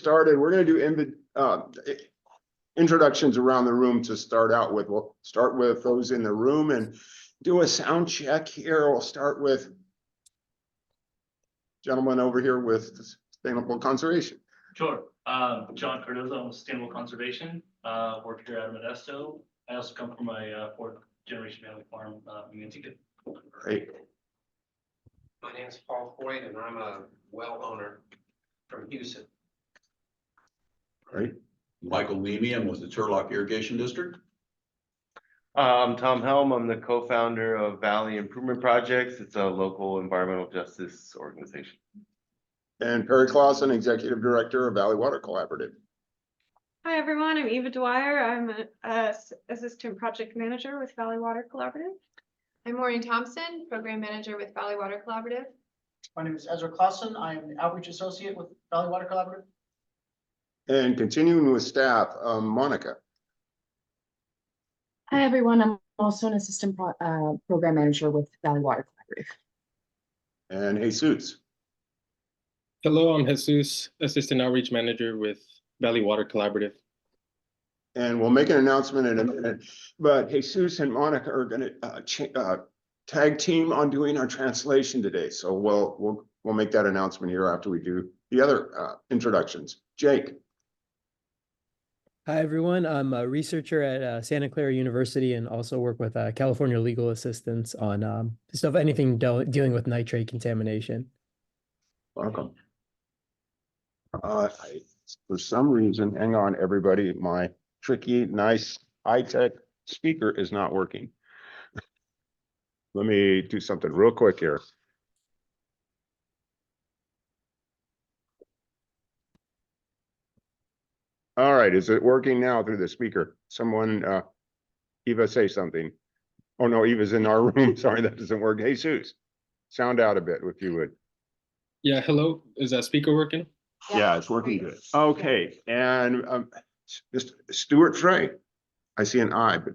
started, we're going to do introductions around the room to start out with. We'll start with those in the room and do a sound check here. We'll start with gentleman over here with Sustainable Conservation. Sure. John Cardozo, I'm with Sustainable Conservation, work here out of Modesto. I also come from a fourth generation family farm in Antigua. Great. My name is Paul Hoyt and I'm a well owner from Houston. Great. Michael Leamy, I'm with the Turlock Irrigation District. I'm Tom Helm. I'm the co-founder of Valley Improvement Projects. It's a local environmental justice organization. And Perry Clausen, Executive Director of Valley Water Collaborative. Hi, everyone. I'm Eva Dwyer. I'm an Assistant Project Manager with Valley Water Collaborative. I'm Maureen Thompson, Program Manager with Valley Water Collaborative. My name is Ezra Clausen. I am the Outreach Associate with Valley Water Collaborative. And continuing with staff, Monica. Hi, everyone. I'm also an Assistant Program Manager with Valley Water Collaborative. And Jesus. Hello, I'm Jesus, Assistant Outreach Manager with Valley Water Collaborative. And we'll make an announcement in a minute, but Jesus and Monica are going to tag team on doing our translation today. So we'll make that announcement here after we do the other introductions. Jake. Hi, everyone. I'm a researcher at Santa Clara University and also work with California Legal Assistance on anything dealing with nitrate contamination. Welcome. For some reason, hang on, everybody, my tricky, nice, high-tech speaker is not working. Let me do something real quick here. All right, is it working now through the speaker? Someone, Eva, say something. Oh no, Eva's in our room. Sorry, that doesn't work. Jesus, sound out a bit if you would. Yeah, hello. Is that speaker working? Yeah, it's working good. Okay, and Mr. Stuart Frey. I see an I, but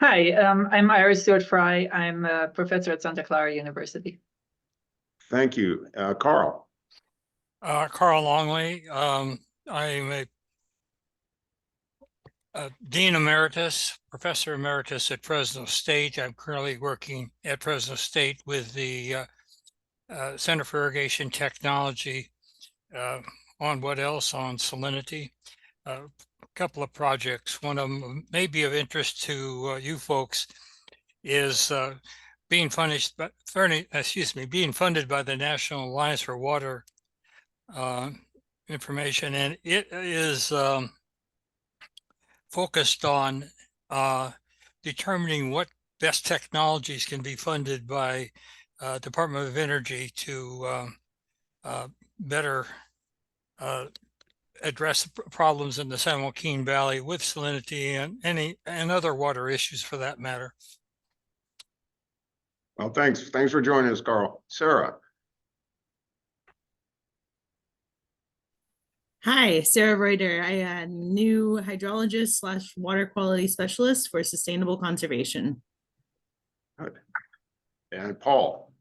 Hi, I'm Iris Stewart Fry. I'm a professor at Santa Clara University. thank you. Carl. Carl Longley. I'm a Dean Emeritus, Professor Emeritus at Fresno State. I'm currently working at Fresno State with the Center for Irrigation Technology on what else? On salinity. A couple of projects. One of them may be of interest to you folks is being funded by the National Alliance for Water Information, and it is focused on determining what best technologies can be funded by Department of Energy to better address problems in the San Joaquin Valley with salinity and other water issues for that matter. Well, thanks for joining us, Carl. Sarah. Hi, Sarah Reuter. I am a new hydrologist / water quality specialist for sustainable conservation. Good. And Paul.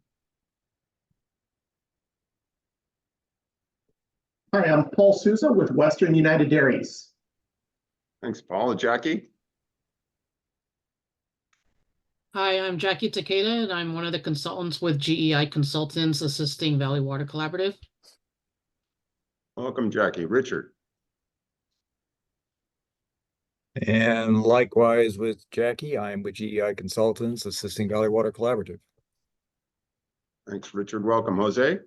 Hi, I'm Paul Souza with Western United Dairies. Thanks, Paul. And Jackie. Hi, I'm Jackie Takeda, and I'm one of the consultants with GEI Consultants assisting Valley Water Collaborative. Welcome, Jackie. Richard. And likewise with Jackie, I'm with GEI Consultants assisting Valley Water Collaborative. Thanks, Richard. Welcome, Jose.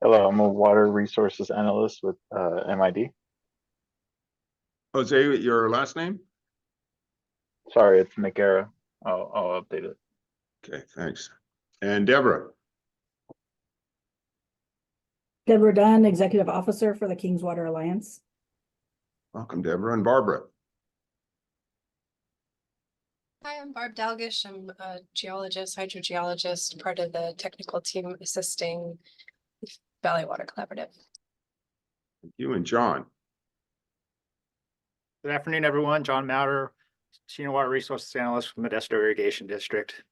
Hello, I'm a water resources analyst with MID. Jose, your last name? Sorry, it's McGarra. I'll update it. Okay, thanks. And Deborah. Deborah Dunn, Executive Officer for the Kings Water Alliance. Welcome, Deborah. And Barbara. Hi, I'm Barb Dalgish. I'm a geologist, hydrogeologist, part of the technical team assisting Valley Water Collaborative. Thank you. And John. Good afternoon, everyone. John Mauder, Senior Water Resources Analyst from Modesto Irrigation District.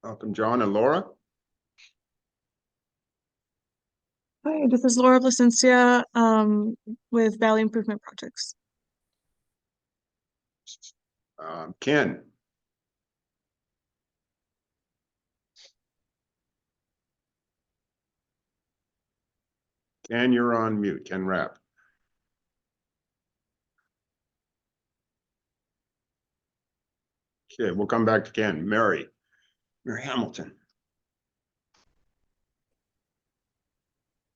Welcome, John. And Laura. Hi, this is Laura Placencia, with Valley Improvement Projects. Ken. Ken, you're on mute. Ken Rapp. Okay, we'll come back to Ken. Mary Hamilton.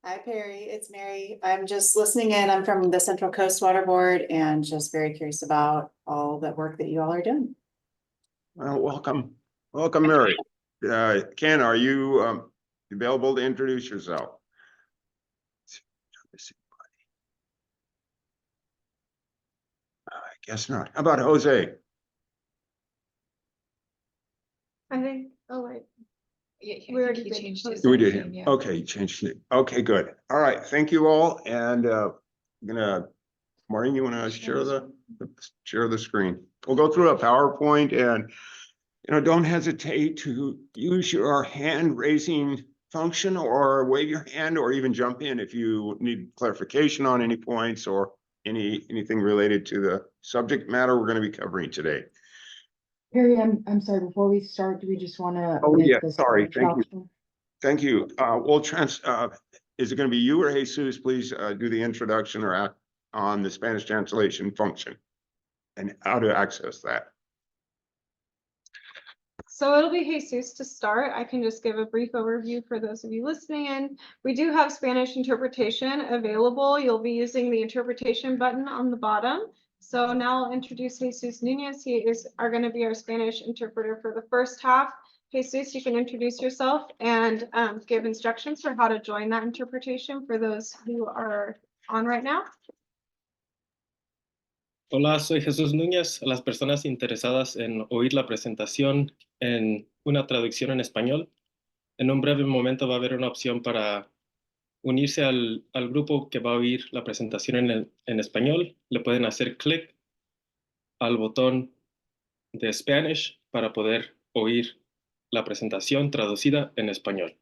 Hi, Perry. It's Mary. I'm just listening in. I'm from the Central Coast Water Board and just very curious about all the work that you all are doing. Well, welcome, Mary. Ken, are you available to introduce yourself? I guess not. How about Jose? I think, oh wait. Yeah, We already did changed Jose. his We did name, him. yeah. Okay, you changed it. Okay, good. All right, thank you all. And I'm gonna, Maureen, you wanna share the screen? We'll go through a PowerPoint and, don't hesitate to use your hand raising function or wave your hand or even jump in if you need clarification on any points or anything related to the subject matter we're gonna be covering today. Perry, I'm sorry, before we start, do we just want to? Oh, yeah, sorry, thank you. Thank you. Is it going to be you or Jesus? Please do the introduction or act on the Spanish translation function and how to access that. So it'll be Jesus to start. I can just give a brief overview for those of you listening in. We do have Spanish interpretation available. You'll be using the interpretation button on the bottom. So now I'll introduce Jesus Nunez. He is going to be our Spanish interpreter for the first half. Jesus, you can introduce yourself and give instructions for how to join that interpretation for those who are on right now. Hola, soy Jesús Núñez. A las personas interesadas en oír la presentación en una traducción en español, en un breve momento va a haber una opción para unirse al grupo que va a oír la presentación en español. Le pueden hacer clic al botón de Spanish para poder oír la presentación traducida en español.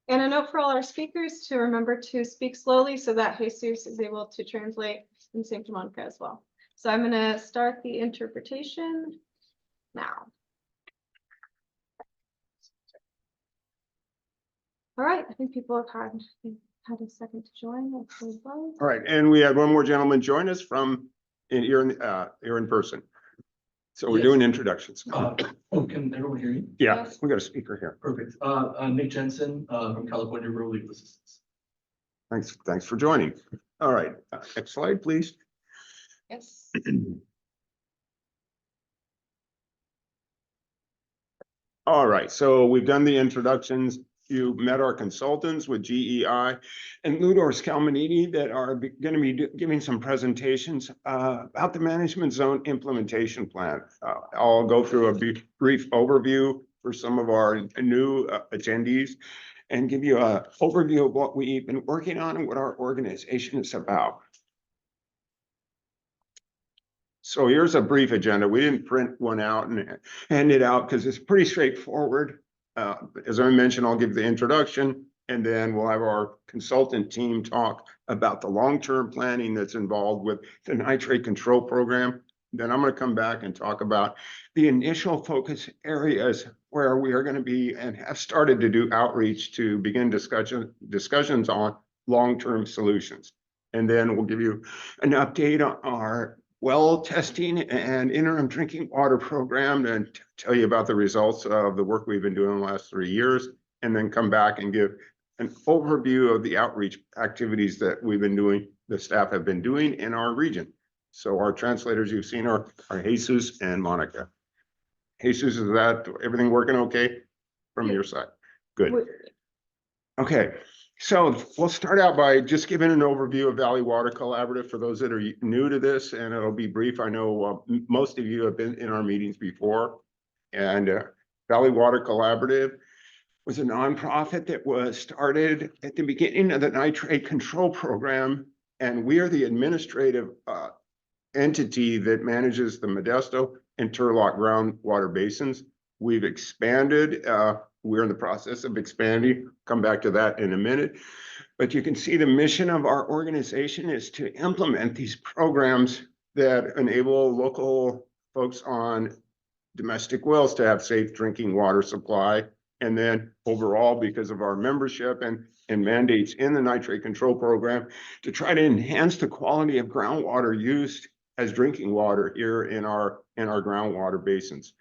And a note for all our speakers to remember to speak slowly so that Jesus is able to translate and same to Monica as well. So I'm going to start the interpretation now. All right, I think people have had a second to join. All right, and we had one more gentleman join us from here in person. So we're doing introductions. Can everyone hear me? Yeah, we got a speaker here. Perfect. Nick Jensen, from California Rural Legal Assistance. Thanks for joining. All right, next slide, please. Yes. All right, so we've done the introductions. You met our consultants with GEI and Ludor Scalmanini that are going to be giving some presentations about the management zone implementation plan. I'll go through a brief overview for some of our new attendees and give you an overview of what we've been working on and what our organization is about. So here's a brief agenda. We didn't print one out and hand it out because it's pretty straightforward. As I mentioned, I'll give the introduction and then we'll have our consultant team talk about the long-term planning that's involved with the nitrate control program. Then I'm going to come back and talk about the initial focus areas where we are going to be and have started to do outreach to begin discussions on long-term solutions. And then we'll give you an update on our well testing and interim drinking water program and tell you about the results of the work we've been doing the last 3 years, and then come back and give an overview of the outreach activities that we've been doing, the staff have been doing in our region. So our translators you've seen are Jesus and Monica. Jesus, is that everything working okay from your side? Good. Okay. So we'll start out by just giving an overview of Valley Water Collaborative for those that are new to this, and it'll be brief. I know most of you have been in our meetings before, and Valley Water Collaborative was a nonprofit that was started at the beginning of the nitrate control program, and we are the administrative entity that manages the Modesto and Turlock groundwater basins. We've expanded. We're in the process of expanding. Come back to that in a minute. But you can see the mission of our organization is to implement these programs that enable local folks on domestic wells to have safe drinking water supply. And then overall, because of our membership and mandates in the nitrate control program, to try to enhance the quality of groundwater used as drinking water here in our groundwater basins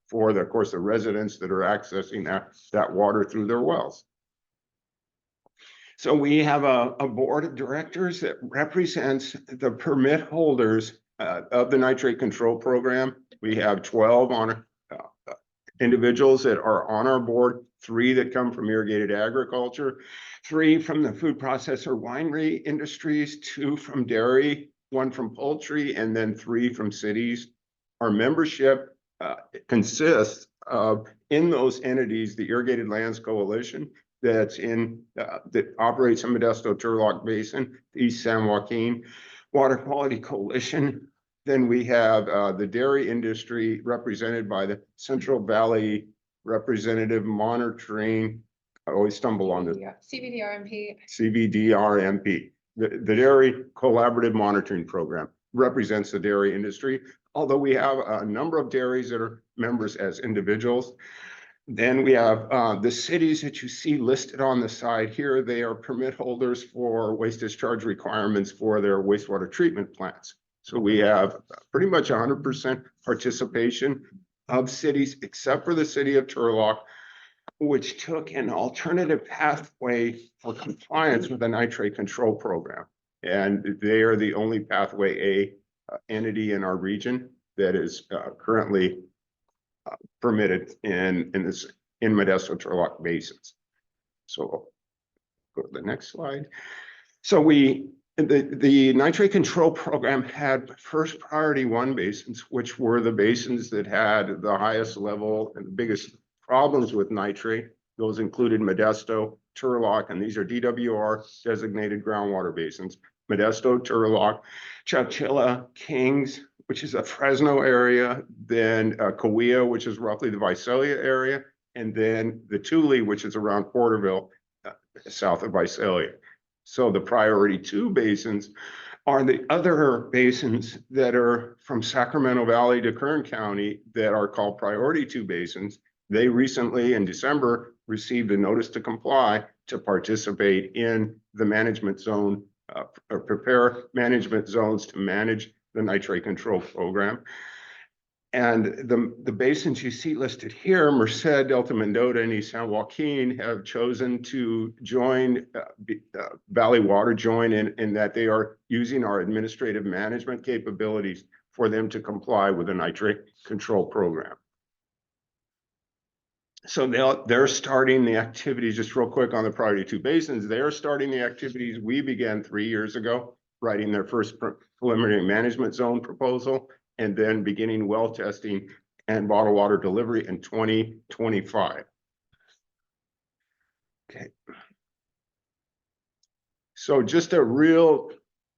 for of course, the residents that are accessing that water through their wells. So we have a board of directors that represents the permit holders of the nitrate control program. We have 12 on individuals that are on our board, 3 that come from irrigated agriculture, 3 from the food processor winery industries, 2 from dairy, 1 from poultry, and then 3 from cities. Our membership consists of, in those entities, the Irrigated Lands Coalition that's in that operates in Modesto Turlock Basin, East San Joaquin, Water Quality Coalition. Then we have the dairy industry represented by the Central Valley Representative Monitoring. I always stumble on this. CBDRMP. CBDRMP. The Dairy Collaborative Monitoring Program represents the dairy industry, although we have a number of dairies that are members as individuals. Then we have the cities that you see listed on the side here. They are permit holders for waste discharge requirements for their wastewater treatment plants. So we have pretty much 100% participation of cities, except for the city of Turlock, which took an alternative pathway for compliance with the nitrate control program. And they are the only pathway A entity in our region that is currently permitted in Modesto Turlock basins. So go to the next slide. So the nitrate control program had first priority 1 basins, which were the basins that had the highest level and the biggest problems with nitrate. Those included Modesto, Turlock, and these are DWR designated groundwater basins. Modesto, Turlock, Chowchilla, Kings, which is a Fresno area, then Cahuilla, which is roughly the Visalia area, and then the Tule, which is around Porterville, south of Visalia. So the priority 2 basins are the other basins that are from Sacramento Valley to Kern County that are called priority 2 basins. They recently, in December, received a notice to comply to participate in the management zone, or prepare management zones to manage the nitrate control program. And the basins you see listed here, Merced, Delta Mendota, and East San Joaquin, have chosen to join Valley Water, join in that they are using our administrative management capabilities for them to comply with the nitrate control program. So they're starting the activities, just real quick on the priority 2 basins, they're starting the activities we began 3 years ago, writing their first preliminary management zone proposal, and then beginning well testing and bottled water delivery in 2025. Okay. So just a real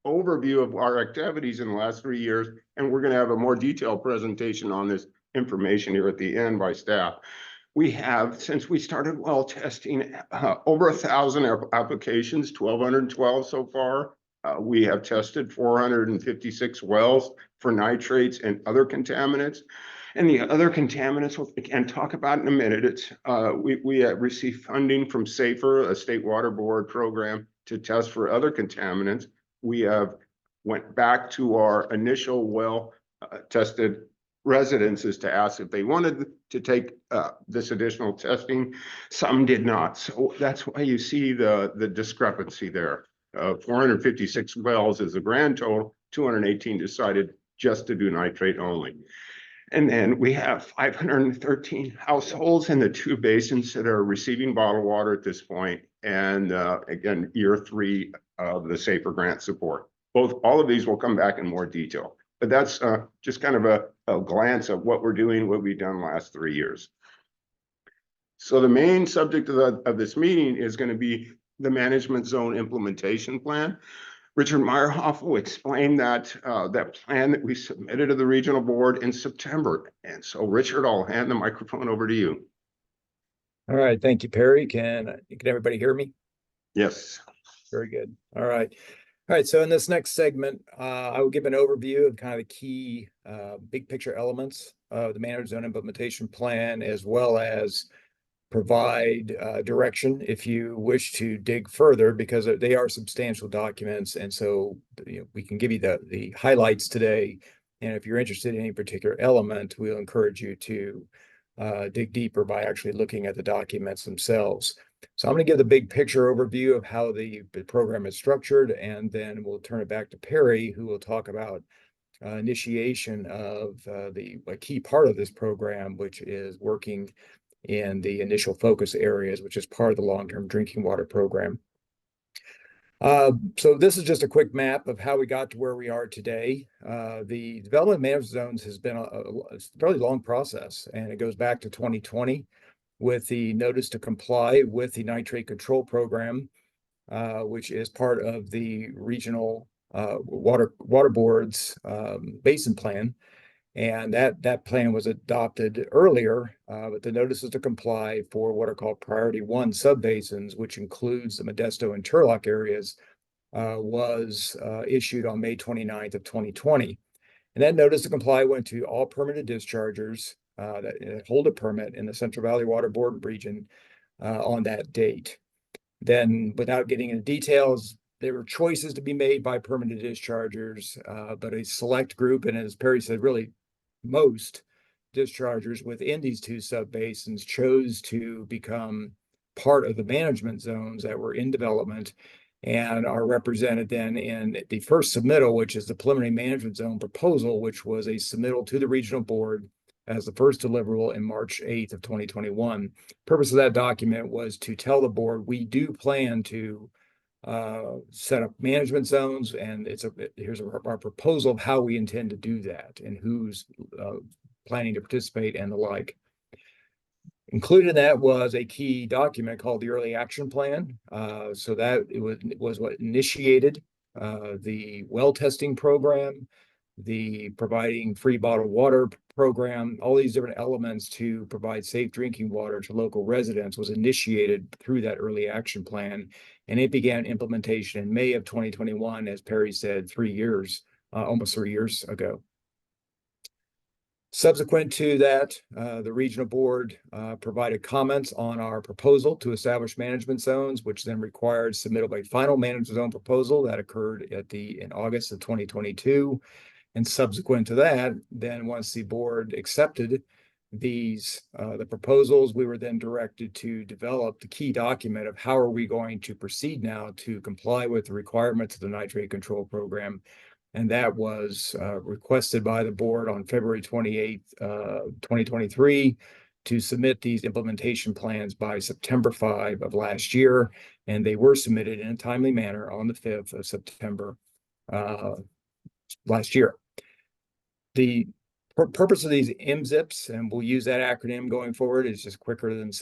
overview of our activities in the last 3 years, and we're going to have a more detailed presentation on this information here at the end by staff. We have, since we started well testing, over 1,000 applications, 1,212 so far. We have tested 456 wells for nitrates and other contaminants. And the other contaminants, we can talk about in a minute. It's we have received funding from SAFER, a state water board program, to test for other contaminants. We have went back to our initial well tested residences to ask if they wanted to take this additional testing. Some did not. So that's why you see the discrepancy there. 456 wells is a grand total, 218 decided just to do nitrate only. And then we have 513 households in the 2 basins that are receiving bottled water at this point. And again, year 3 of the SAFER grant support. All of these will come back in more detail. But that's just kind of a glance of what we're doing, what we've done last 3 years. So the main subject of this meeting is going to be the management zone implementation plan. Richard Meyerhoff will explain that plan that we submitted to the regional board in September. And so, Richard, I'll hand the microphone over to you. All right, thank you, Perry. Can everybody hear me? Yes. Very good. All right. All right. So in this next segment, I will give an overview of kind of the key big picture elements of the managed zone implementation plan, as well as provide direction if you wish to dig further, because they are substantial documents. And so we can give you the highlights today. And if you're interested in any particular element, we'll encourage you to dig deeper by actually looking at the documents themselves. So I'm going to give the big picture overview of how the program is structured, and then we'll turn it back to Perry, who will talk about initiation of a key part of this program, which is working in the initial focus areas, which is part of the long-term drinking water program. So this is just a quick map of how we got to where we are today. The development management zones has been a fairly long process, and it goes back to 2020 with the notice to comply with the nitrate control program, which is part of the regional water board's basin plan. And that plan was adopted earlier, but the notices to comply for what are called Priority 1 subbasins, which includes the Modesto and Turlock areas, was issued on May 29th of 2020. And that notice to comply went to all permitted dischargers that hold a permit in the Central Valley Water Board region on that date. Then, without getting into details, there were choices to be made by permitted dischargers, but a select group, and as Perry said, really most dischargers within these two subbasins chose to become part of the management zones that were in development and are represented then in the first submittal, which is the preliminary management zone proposal, which was a submittal to the regional board as the first deliverable in March 8th of 2021. Purpose of that document was to tell the board we do plan to set up management zones, and here's our proposal of how we intend to do that and who's planning to participate and the like. Included in that was a key document called the Early Action Plan. So that it was what initiated the well testing program, the providing free bottled water program, all these different elements to provide safe drinking water to local residents was initiated through that Early Action Plan. And it began implementation in May of 2021, as Perry said, almost 3 years ago. Subsequent to that, the regional board provided comments on our proposal to establish management zones, which then required submittal of a final management zone proposal that occurred in August of 2022. And subsequent to that, then once the board accepted the proposals, we were then directed to develop the key document of how are we going to proceed now to comply with the requirements of the nitrate control program. And that was requested by the board on February 28th, 2023, to submit these implementation plans by September 5 of last year. And they were submitted in a timely manner on the 5th of September last year. The purpose of these MZIPs, and we'll use that acronym going forward, is just quicker than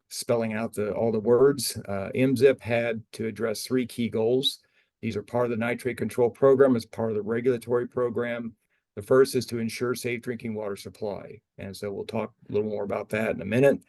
spelling out all the words. MZIP had to address 3 key goals. These are part of the nitrate control program as part of the regulatory program. The first is to ensure safe drinking water supply. And so we'll talk a little more about that in a minute.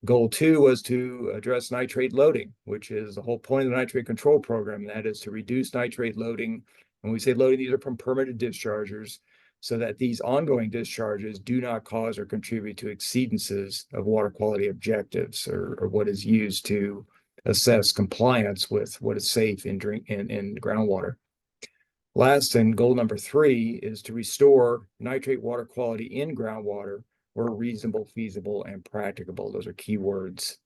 Goal 2 was to address nitrate loading, which is the whole point of the nitrate control program. That is to reduce nitrate loading. When we say loading, these are from permitted dischargers, so that these ongoing discharges do not cause or contribute to exceedances of water quality objectives or what is used to assess compliance with what is safe in groundwater. Last, and goal number 3 is to restore nitrate water quality in groundwater where reasonable, feasible, and practicable. Those are key words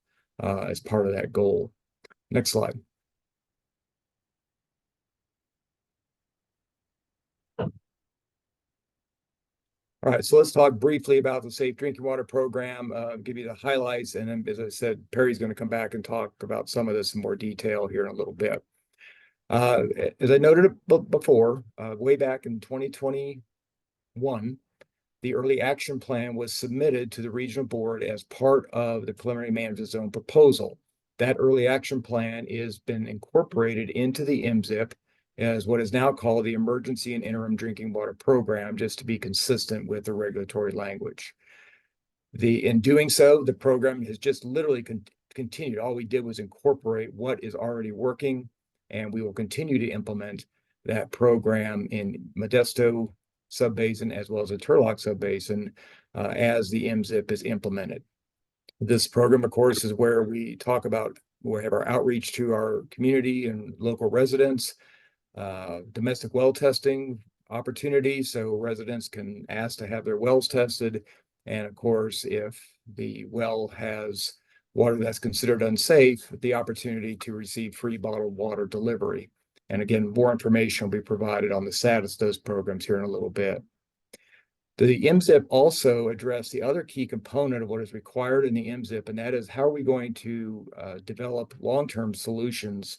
as part of that goal. Next slide. All right, so let's talk briefly about the Safe Drinking Water Program, give you the highlights, and then, as I said, Perry's going to come back and talk about some of this in more detail here in a little bit. As I noted before, way back in 2021, the Early Action Plan was submitted to the regional board as part of the preliminary management zone proposal. That Early Action Plan has been incorporated into the MZIP as what is now called the Emergency and Interim Drinking Water Program, just to be consistent with the regulatory language. In doing so, the program has just literally continued. All we did was incorporate what is already working And we will continue to implement that program in Modesto subbasin as well as the Turlock subbasin as the MZIP is implemented. This program, of course, is where we have our outreach to our community and local residents, domestic well testing opportunities, so residents can ask to have their wells tested. And of course, if the well has water that's considered unsafe, the opportunity to receive free bottled water delivery. And again, more information will be provided on the status of those programs here in a little bit. The MZIP also addressed the other key component of what is required in the MZIP, and that is how are we going to develop long-term solutions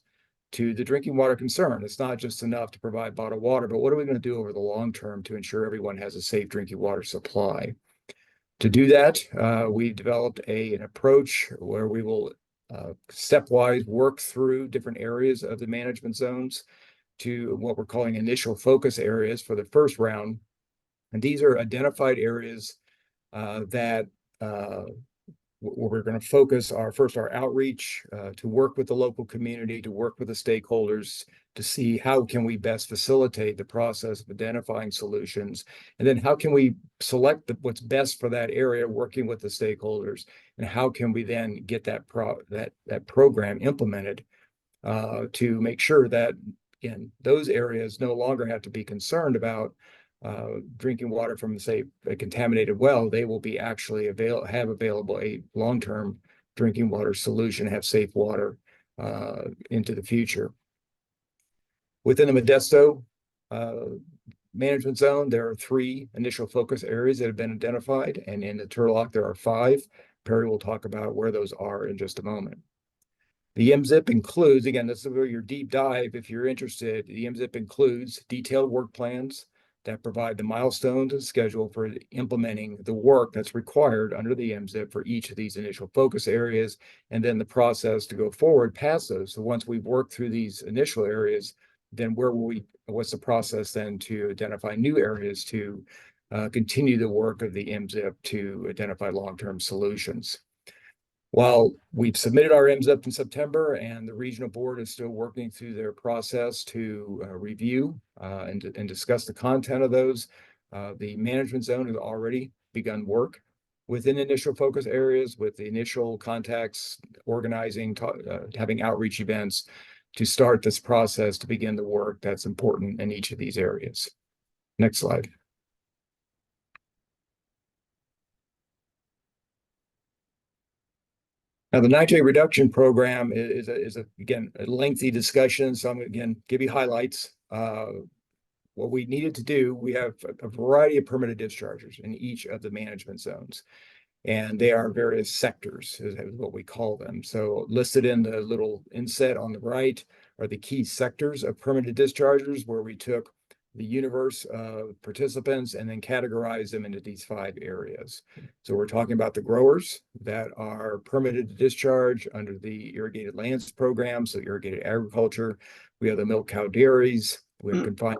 to the drinking water concern. It's not just enough to provide bottled water, but what are we going to do over the long term to ensure everyone has a safe drinking water supply? To do that, we developed an approach where we will stepwise work through different areas of the management zones to what we're calling initial focus areas for the first round. And these are identified areas that where we're going to focus our outreach to work with the local community, to work with the stakeholders, to see how can we best facilitate the process of identifying solutions, and then how can we select what's best for that area, working with the stakeholders, and how can we then get that program implemented to make sure that in those areas no longer have to be concerned about drinking water from, say, a contaminated well. They will be actually have available a long-term drinking water solution, have safe water into the future. Within the Modesto management zone, there are 3 initial focus areas that have been identified, and in the Turlock, there are 5. Perry will talk about where those are in just a moment. The MZIP includes, again, this is where your deep dive, if you're interested, the MZIP includes detailed work plans that provide the milestones and schedule for implementing the work that's required under the MZIP for each of these initial focus areas, and then the process to go forward past those. So once we've worked through these initial areas, then what's the process then to identify new areas to continue the work of the MZIP to identify long-term solutions. While we've submitted our MZIP in September and the regional board is still working through their process to review and discuss the content of those, the management zone has already begun work within initial focus areas with the initial contacts, organizing, having outreach events to start this process to begin the work that's important in each of these areas. Next slide. Now, the nitrate reduction program is again, a lengthy discussion. So I'm again, give you highlights. What we needed to do, we have a variety of permitted dischargers in each of the management zones. And they are various sectors, is what we call them. So listed in the little inset on the right are the key sectors of permitted dischargers, where we took the universe of participants and then categorize them into these 5 areas. So we're talking about the growers that are permitted to discharge under the irrigated lands program, so irrigated agriculture. We have the milk cow dairies, we have confined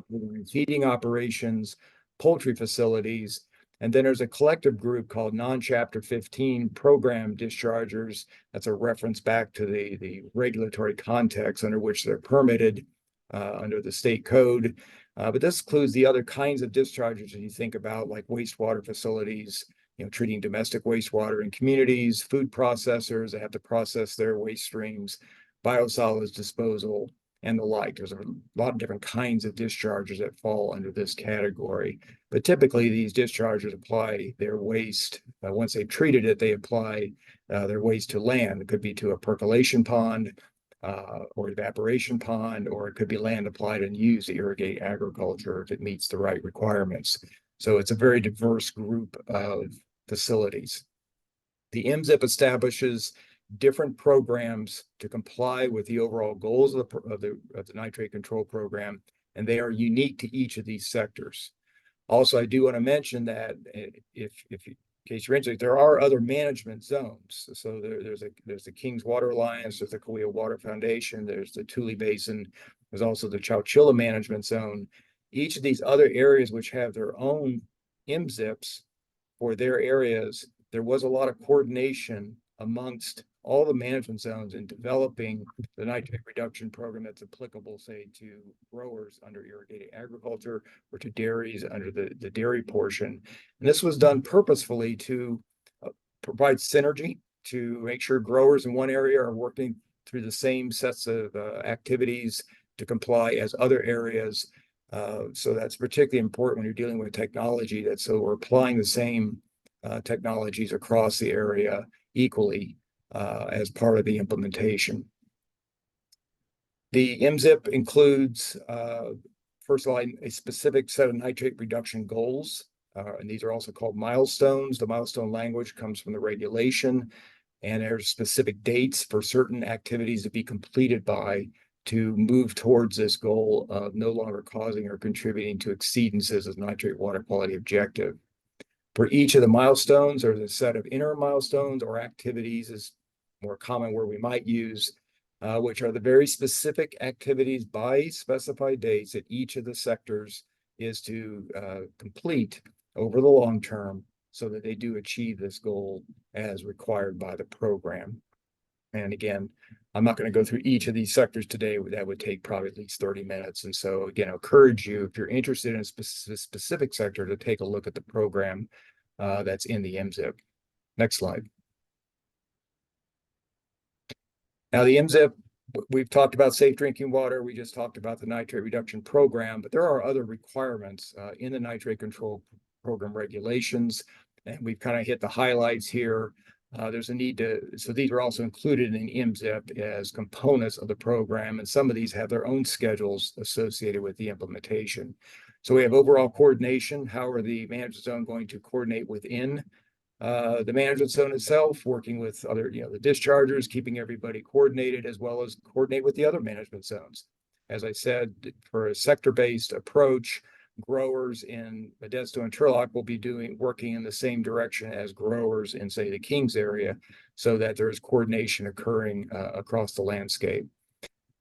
feeding operations, poultry facilities, and then there's a collective group called non-chapter 15 program dischargers. That's a reference back to the regulatory context under which they're permitted under the state code. But this includes the other kinds of discharges that you think about, like wastewater facilities, treating domestic wastewater in communities, food processors that have to process their waste streams, biosolids disposal, and the like. There's a lot of different kinds of discharges that fall under this category. But typically, these dischargers apply their waste. Once they've treated it, they apply their waste to land. It could be to a percolation pond, or evaporation pond, or it could be land applied and used to irrigate agriculture if it meets the right requirements. So it's a very diverse group of facilities. The MZIP establishes different programs to comply with the overall goals of the nitrate control program, and they are unique to each of these sectors. Also, I do want to mention that in case you're interested, there are other management zones. So there's the Kings Water Alliance, there's the Kauai Water Foundation, there's the Tule Basin, there's also the Chowchilla Management Zone. Each of these other areas which have their own MZIPs for their areas, there was a lot of coordination amongst all the management zones in developing the nitrate reduction program that's applicable, say, to growers under irrigated agriculture or to dairies under the dairy portion. And this was done purposefully to provide synergy, to make sure growers in one area are working through the same sets of activities to comply as other areas. So that's particularly important when you're dealing with technology. So we're applying the same technologies across the area equally as part of the implementation. The MZIP includes, first of all, a specific set of nitrate reduction goals, and these are also called milestones. The milestone language comes from the regulation, and there's specific dates for certain activities to be completed by to move towards this goal of no longer causing or contributing to exceedances of nitrate water quality objective. For each of the milestones, there's a set of interim milestones or activities is more common where we might use, which are the very specific activities by specified dates that each of the sectors is to complete over the long term so that they do achieve this goal as required by the program. And again, I'm not going to go through each of these sectors today. That would take probably at least 30 minutes. And so again, I encourage you, if you're interested in a specific sector, to take a look at the program that's in the MZIP. Next slide. Now the MZIP, we've talked about safe drinking water. We just talked about the nitrate reduction program, but there are other requirements in the nitrate control program regulations. And we've kind of hit the highlights here. There's a need to, so these are also included in MZIP as components of the program, and some of these have their own schedules associated with the implementation. So we have overall coordination. How are the management zone going to coordinate within the management zone itself, working with other, the dischargers, keeping everybody coordinated, as well as coordinate with the other management zones. As I said, for a sector-based approach, growers in Modesto and Turlock will be working in the same direction as growers in, say, the Kings area, so that there's coordination occurring across the landscape.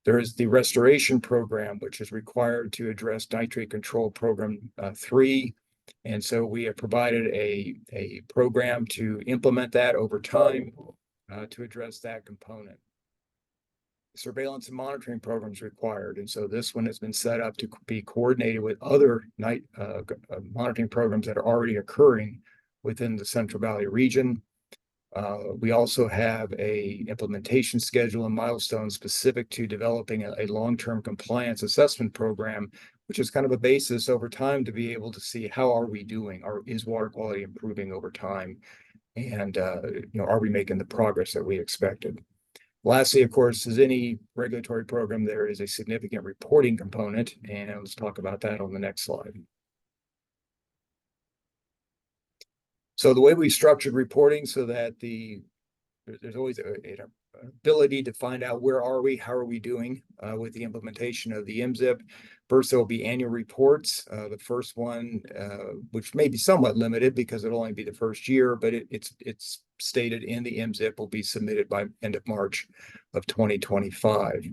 There is the restoration program, which is required to address nitrate control program 3. And so we have provided a program to implement that over time to address that component. Surveillance and monitoring programs required. And so this one has been set up to be coordinated with other monitoring programs that are already occurring within the Central Valley region. We also have a implementation schedule and milestones specific to developing a long-term compliance assessment program, which is kind of a basis over time to be able to see how are we doing, or is water quality improving over time, and are we making the progress that we expected. Lastly, of course, as any regulatory program, there is a significant reporting component, and let's talk about that on the next slide. So the way we structured reporting so that there's always an ability to find out where are we, how are we doing with the implementation of the MZIP. First, there will be annual reports. The first one, which may be somewhat limited because it'll only be the first year, but it's stated in the MZIP, will be submitted by end of March of 2025.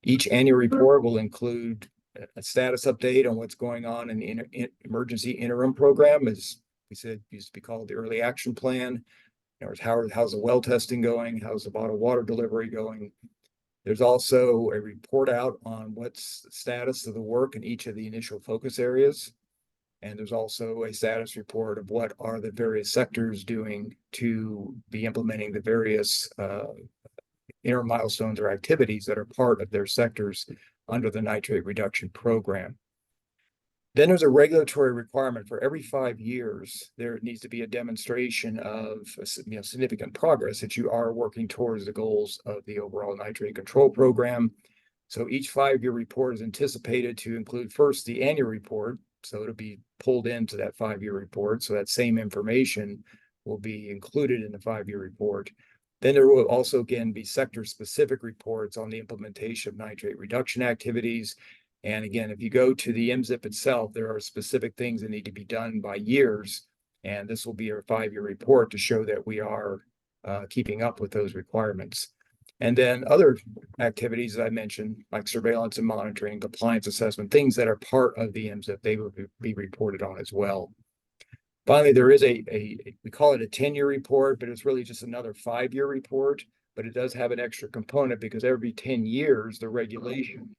Each annual report will include a status update on what's going on in the emergency interim program, as we said, used to be called the early action plan. How's the well testing going? How's the bottled water delivery going? There's also a report out on what's the status of the work in each of the initial focus areas. And there's also a status report of what are the various sectors doing to be implementing the various interim milestones or activities that are part of their sectors under the nitrate reduction program. Then there's a regulatory requirement for every 5 years, there needs to be a demonstration of significant progress that you are working towards the goals of the overall nitrate control program. So each 5-year report is anticipated to include first the annual report. So it'll be pulled into that 5-year report. So that same information will be included in the 5-year report. Then there will also again be sector specific reports on the implementation of nitrate reduction activities. And again, if you go to the MZIP itself, there are specific things that need to be done by years. And this will be our 5-year report to show that we are keeping up with those requirements. And then other activities that I mentioned, like surveillance and monitoring, compliance assessment, things that are part of the MZIP, they will be reported on as well. Finally, there is we call it a 10-year report, but it's really just another 5-year report but it does have an extra component because every 10 years, the regulation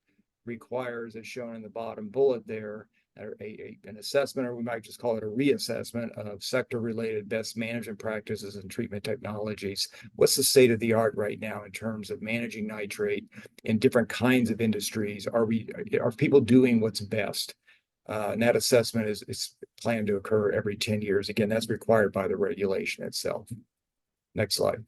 requires, as shown in the bottom bullet there, an assessment, or we might just call it a reassessment of sector-related best management practices and treatment technologies. What's the state of the art right now in terms of managing nitrate in different kinds of industries? Are people doing what's best? And that assessment is planned to occur every 10 years. Again, that's required by the regulation itself. Next slide.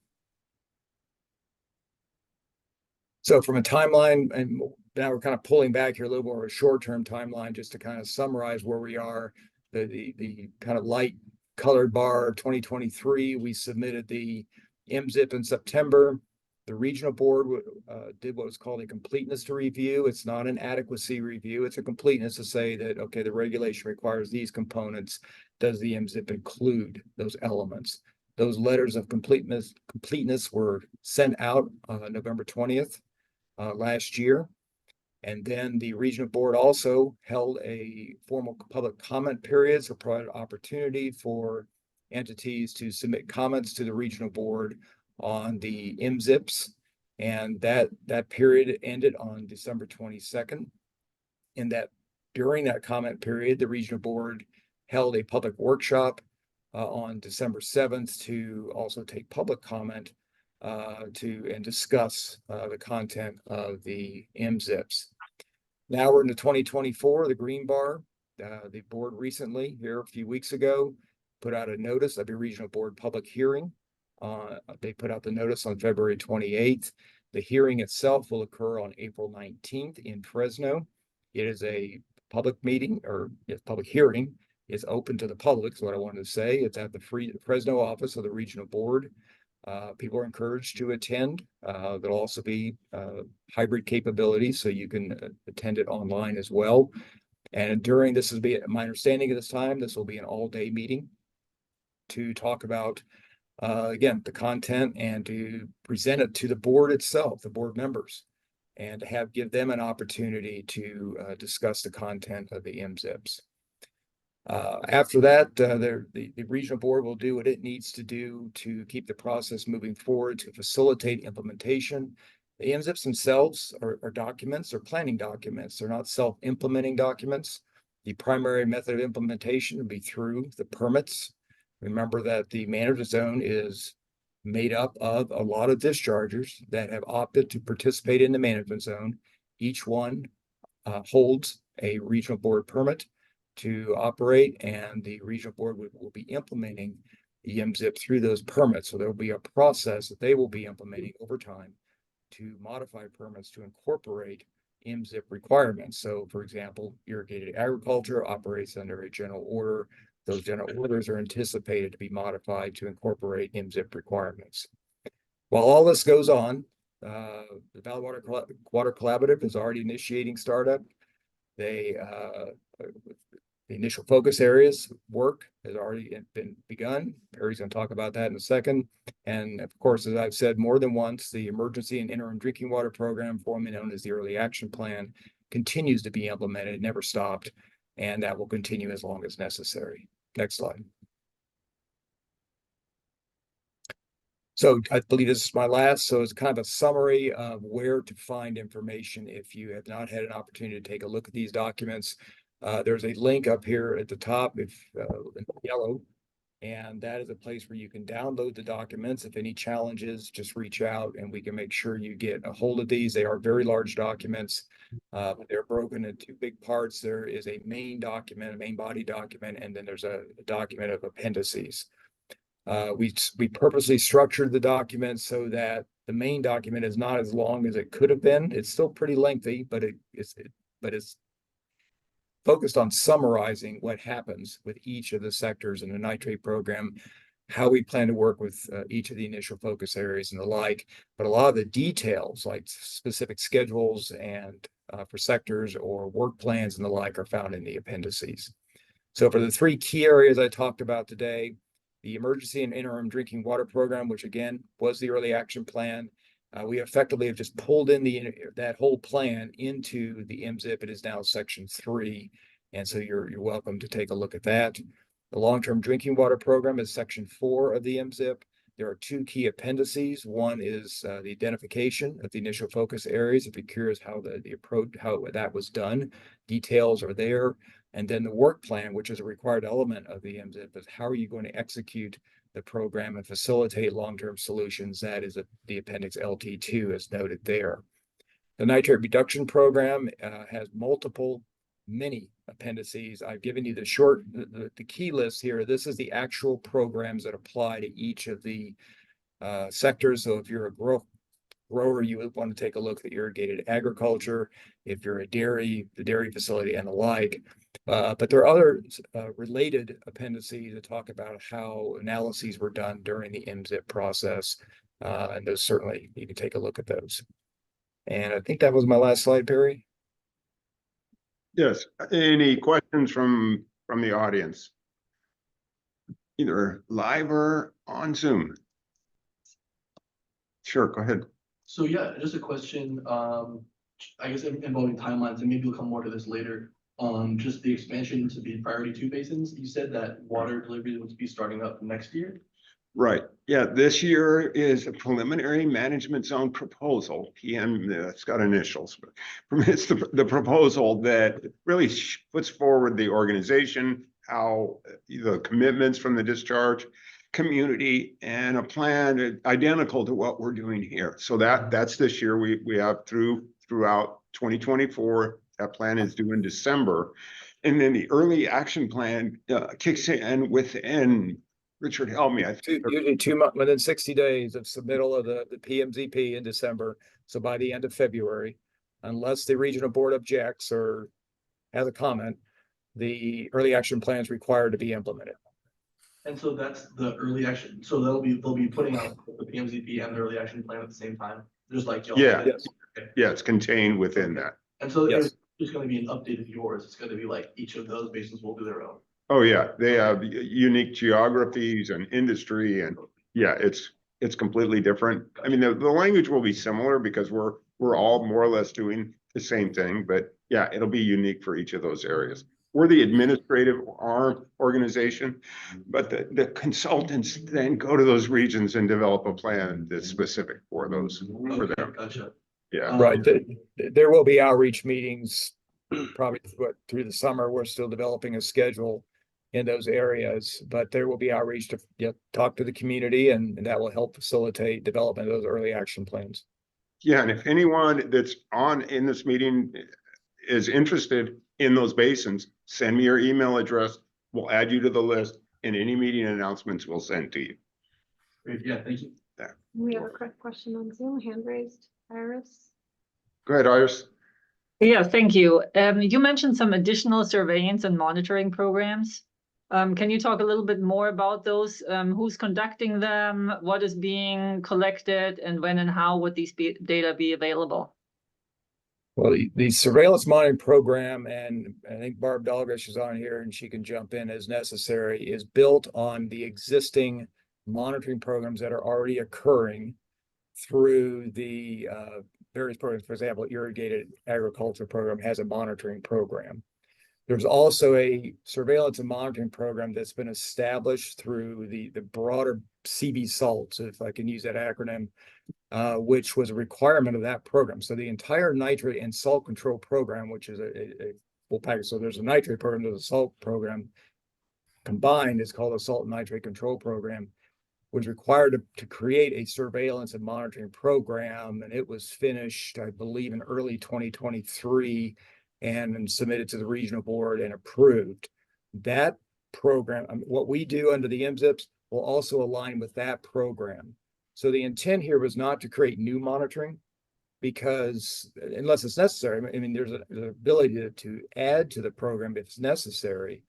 So from a timeline, and now we're kind of pulling back here a little more of a short-term timeline just to kind of summarize where we are. The kind of light colored bar 2023, we submitted the MZIP in September. The regional board did what was called a completeness to review. It's not an adequacy review. It's a completeness to say that, okay, the regulation requires these components. Does the MZIP include those elements? Those letters of completeness were sent out November 20th last year. And then the regional board also held a formal public comment period, so provided opportunity for entities to submit comments to the regional board on the MZIPs. And that period ended on December 22nd. And that during that comment period, the regional board held a public workshop on December 7th to also take public comment and discuss the content of the MZIPs. Now we're into 2024, the green bar. The board recently, here a few weeks ago, put out a notice of a regional board public hearing. They put out the notice on February 28th. The hearing itself will occur on April 19th in Fresno. It is a public meeting, or public hearing. It's open to the public, is what I wanted to say. It's at the Fresno office of the regional board. People are encouraged to attend. There'll also be hybrid capabilities, so you can attend it online as well. And during this will be, my understanding at this time, this will be an all-day meeting to talk about, again, the content and to present it to the board itself, the board members, and to give them an opportunity to discuss the content of the MZIPs. After that, the regional board will do what it needs to do to keep the process moving forward to facilitate implementation. The MZIPs themselves are documents, or planning documents. They're not self-implementing documents. The primary method of implementation will be through the permits. Remember that the management zone is made up of a lot of dischargers that have opted to participate in the management zone. Each one holds a regional board permit to operate, and the regional board will be implementing the MZIP through those permits. So there will be a process that they will be implementing over time to modify permits to incorporate MZIP requirements. So for example, irrigated agriculture operates under a general order. Those general orders are anticipated to be modified to incorporate MZIP requirements. While all this goes on, the Valley Water Collaborative is already initiating startup. The initial focus areas work has already been begun. Perry's going to talk about that in a second. And of course, as I've said more than once, the emergency and interim drinking water program, formerly known as the Early Action Plan, continues to be implemented, never stopped, and that will continue as long as necessary. Next slide. So I believe this is my last. So it's kind of a summary of where to find information if you have not had an opportunity to take a look at these documents. There's a link up here at the top, in yellow, and that is a place where you can download the documents. If any challenges, just reach out and we can make sure you get a hold of these. They are very large documents. They're broken into two big parts. There is a main document, a main body document, and then there's a document of appendices. We purposely structured the document so that the main document is not as long as it could have been. It's still pretty lengthy, but it's focused on summarizing what happens with each of the sectors in the nitrate program, how we plan to work with each of the initial focus areas and the like. But a lot of the details, like specific schedules and for sectors or work plans and the like, are found in the appendices. So for the three key areas I talked about today, the emergency and interim drinking water program, which again was the early action plan, we effectively have just pulled in that whole plan into the MZIP. It is now section 3. And so you're welcome to take a look at that. The long-term drinking water program is section 4 of the MZIP. There are two key appendices. One is the identification of the initial focus areas. If you're curious how the approach, how that was done, details are there. And then the work plan, which is a required element of the MZIP, is how are you going to execute the program and facilitate long-term solutions. That is the appendix LT2 as noted there. The nitrate reduction program has many appendices. I've given you the key list here. This is the actual programs that apply to each of the sectors. So if you're a grower, you would want to take a look at irrigated agriculture. If you're a dairy, the dairy facility and the like. But there are other related appendices that talk about how analyses were done during the MZIP process. And those certainly, you can take a look at those. And I think that was my last slide, Perry. Yes. Any questions from the audience? Either live or on Zoom? Sure, go ahead. So yeah, just a question, I guess involving timelines, and maybe we'll come more to this later. Just the expansion to the priority 2 basins. You said that water delivery would be starting up next year. Right. Yeah, this year is a preliminary management zone proposal. PM, it's got initials, but it's the proposal that really puts forward the organization, how the commitments from the discharge community, and a plan identical to what we're doing here. So that's this year. We have throughout 2024. That plan is due in December. And then the early action plan kicks in within, Richard, help me. Usually 2 months, within 60 days of submittal of the PMZP in December. So by the end of February, unless the regional board objects or has a comment, the early action plan is required to be implemented. And so that's the early action. So they'll be putting out the PMZP and the early action plan at the same time, just like y'all. Yeah, did. yes. Yeah, it's contained within that. And so Yes. there's just going to be an update of yours. It's going to be like each of those basins will do their own. Oh, yeah, they have unique geographies and industry, and yeah, it's completely different. I mean, the language will be similar because we're all more or less doing the same thing, but yeah, it'll be unique for each of those areas. We're the administrative arm organization, but the consultants then go to those regions and develop a plan that's specific for those, for them. Gotcha. Yeah. Right. There will be outreach meetings probably through the summer. We're still developing a schedule in those areas, but there will be outreach to talk to the community, and that will help facilitate development of those early action plans. Yeah, and if anyone that's in this meeting is interested in those basins, send me your email address. We'll add you to the list, and any meeting announcements we'll send to you. Great. Yeah, thank you. Yeah. We have a quick question on Zoom, hand raised, Iris. Go ahead, Iris. Yeah, thank you. You mentioned some additional surveillance and monitoring programs. Can you talk a little bit more about those? Who's conducting them? What is being collected, and when and how would these data be available? Well, the surveillance monitoring program, and I think Barb Dalgish is on here and she can jump in as necessary, is built on the existing monitoring programs that are already occurring through the various programs. For example, irrigated agriculture program has a monitoring program. There's also a surveillance and monitoring program that's been established through the broader CB SALT, if I can use that acronym, which was a requirement of that program. So the entire nitrate and salt control program, which is a full package. So there's a nitrate program, there's a salt program combined, is called a salt and nitrate control program, was required to create a surveillance and monitoring program. And it was finished, I believe, in early 2023 and submitted to the regional board and approved. That program, what we do under the MZIPs will also align with that program. So the intent here was not to create new monitoring, because unless it's necessary, I mean, there's an ability to add to the program if it's necessary,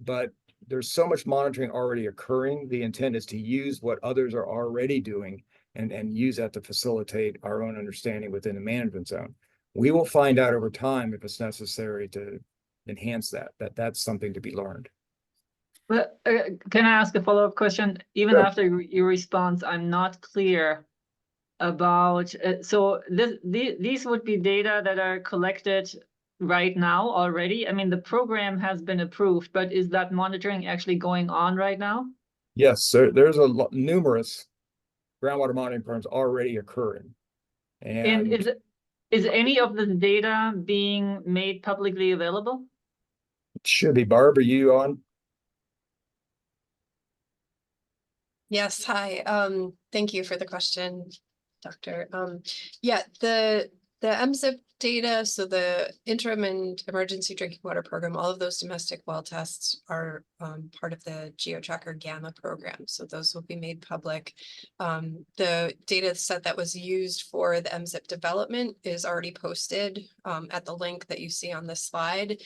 but there's so much monitoring already occurring. The intent is to use what others are already doing and use that to facilitate our own understanding within the management zone. We will find out over time if it's necessary to enhance that. That's something to be learned. But can I ask a follow-up question? Even Sure. after your response, I'm not clear about, so these would be data that are collected right now already? I mean, the program has been approved, but is that monitoring actually going on right now? Yes, there's numerous groundwater monitoring programs already occurring. And is any of the data being made publicly available? Should be. Barb, are you on? Yes, hi. Thank you for the question, Doctor. Yeah, the MZIP data, so the interim and emergency drinking water program, all of those domestic well tests are part of the GeoTracker Gamma program. So those will be made public. The data set that was used for the MZIP development is already posted at the link that you see on this slide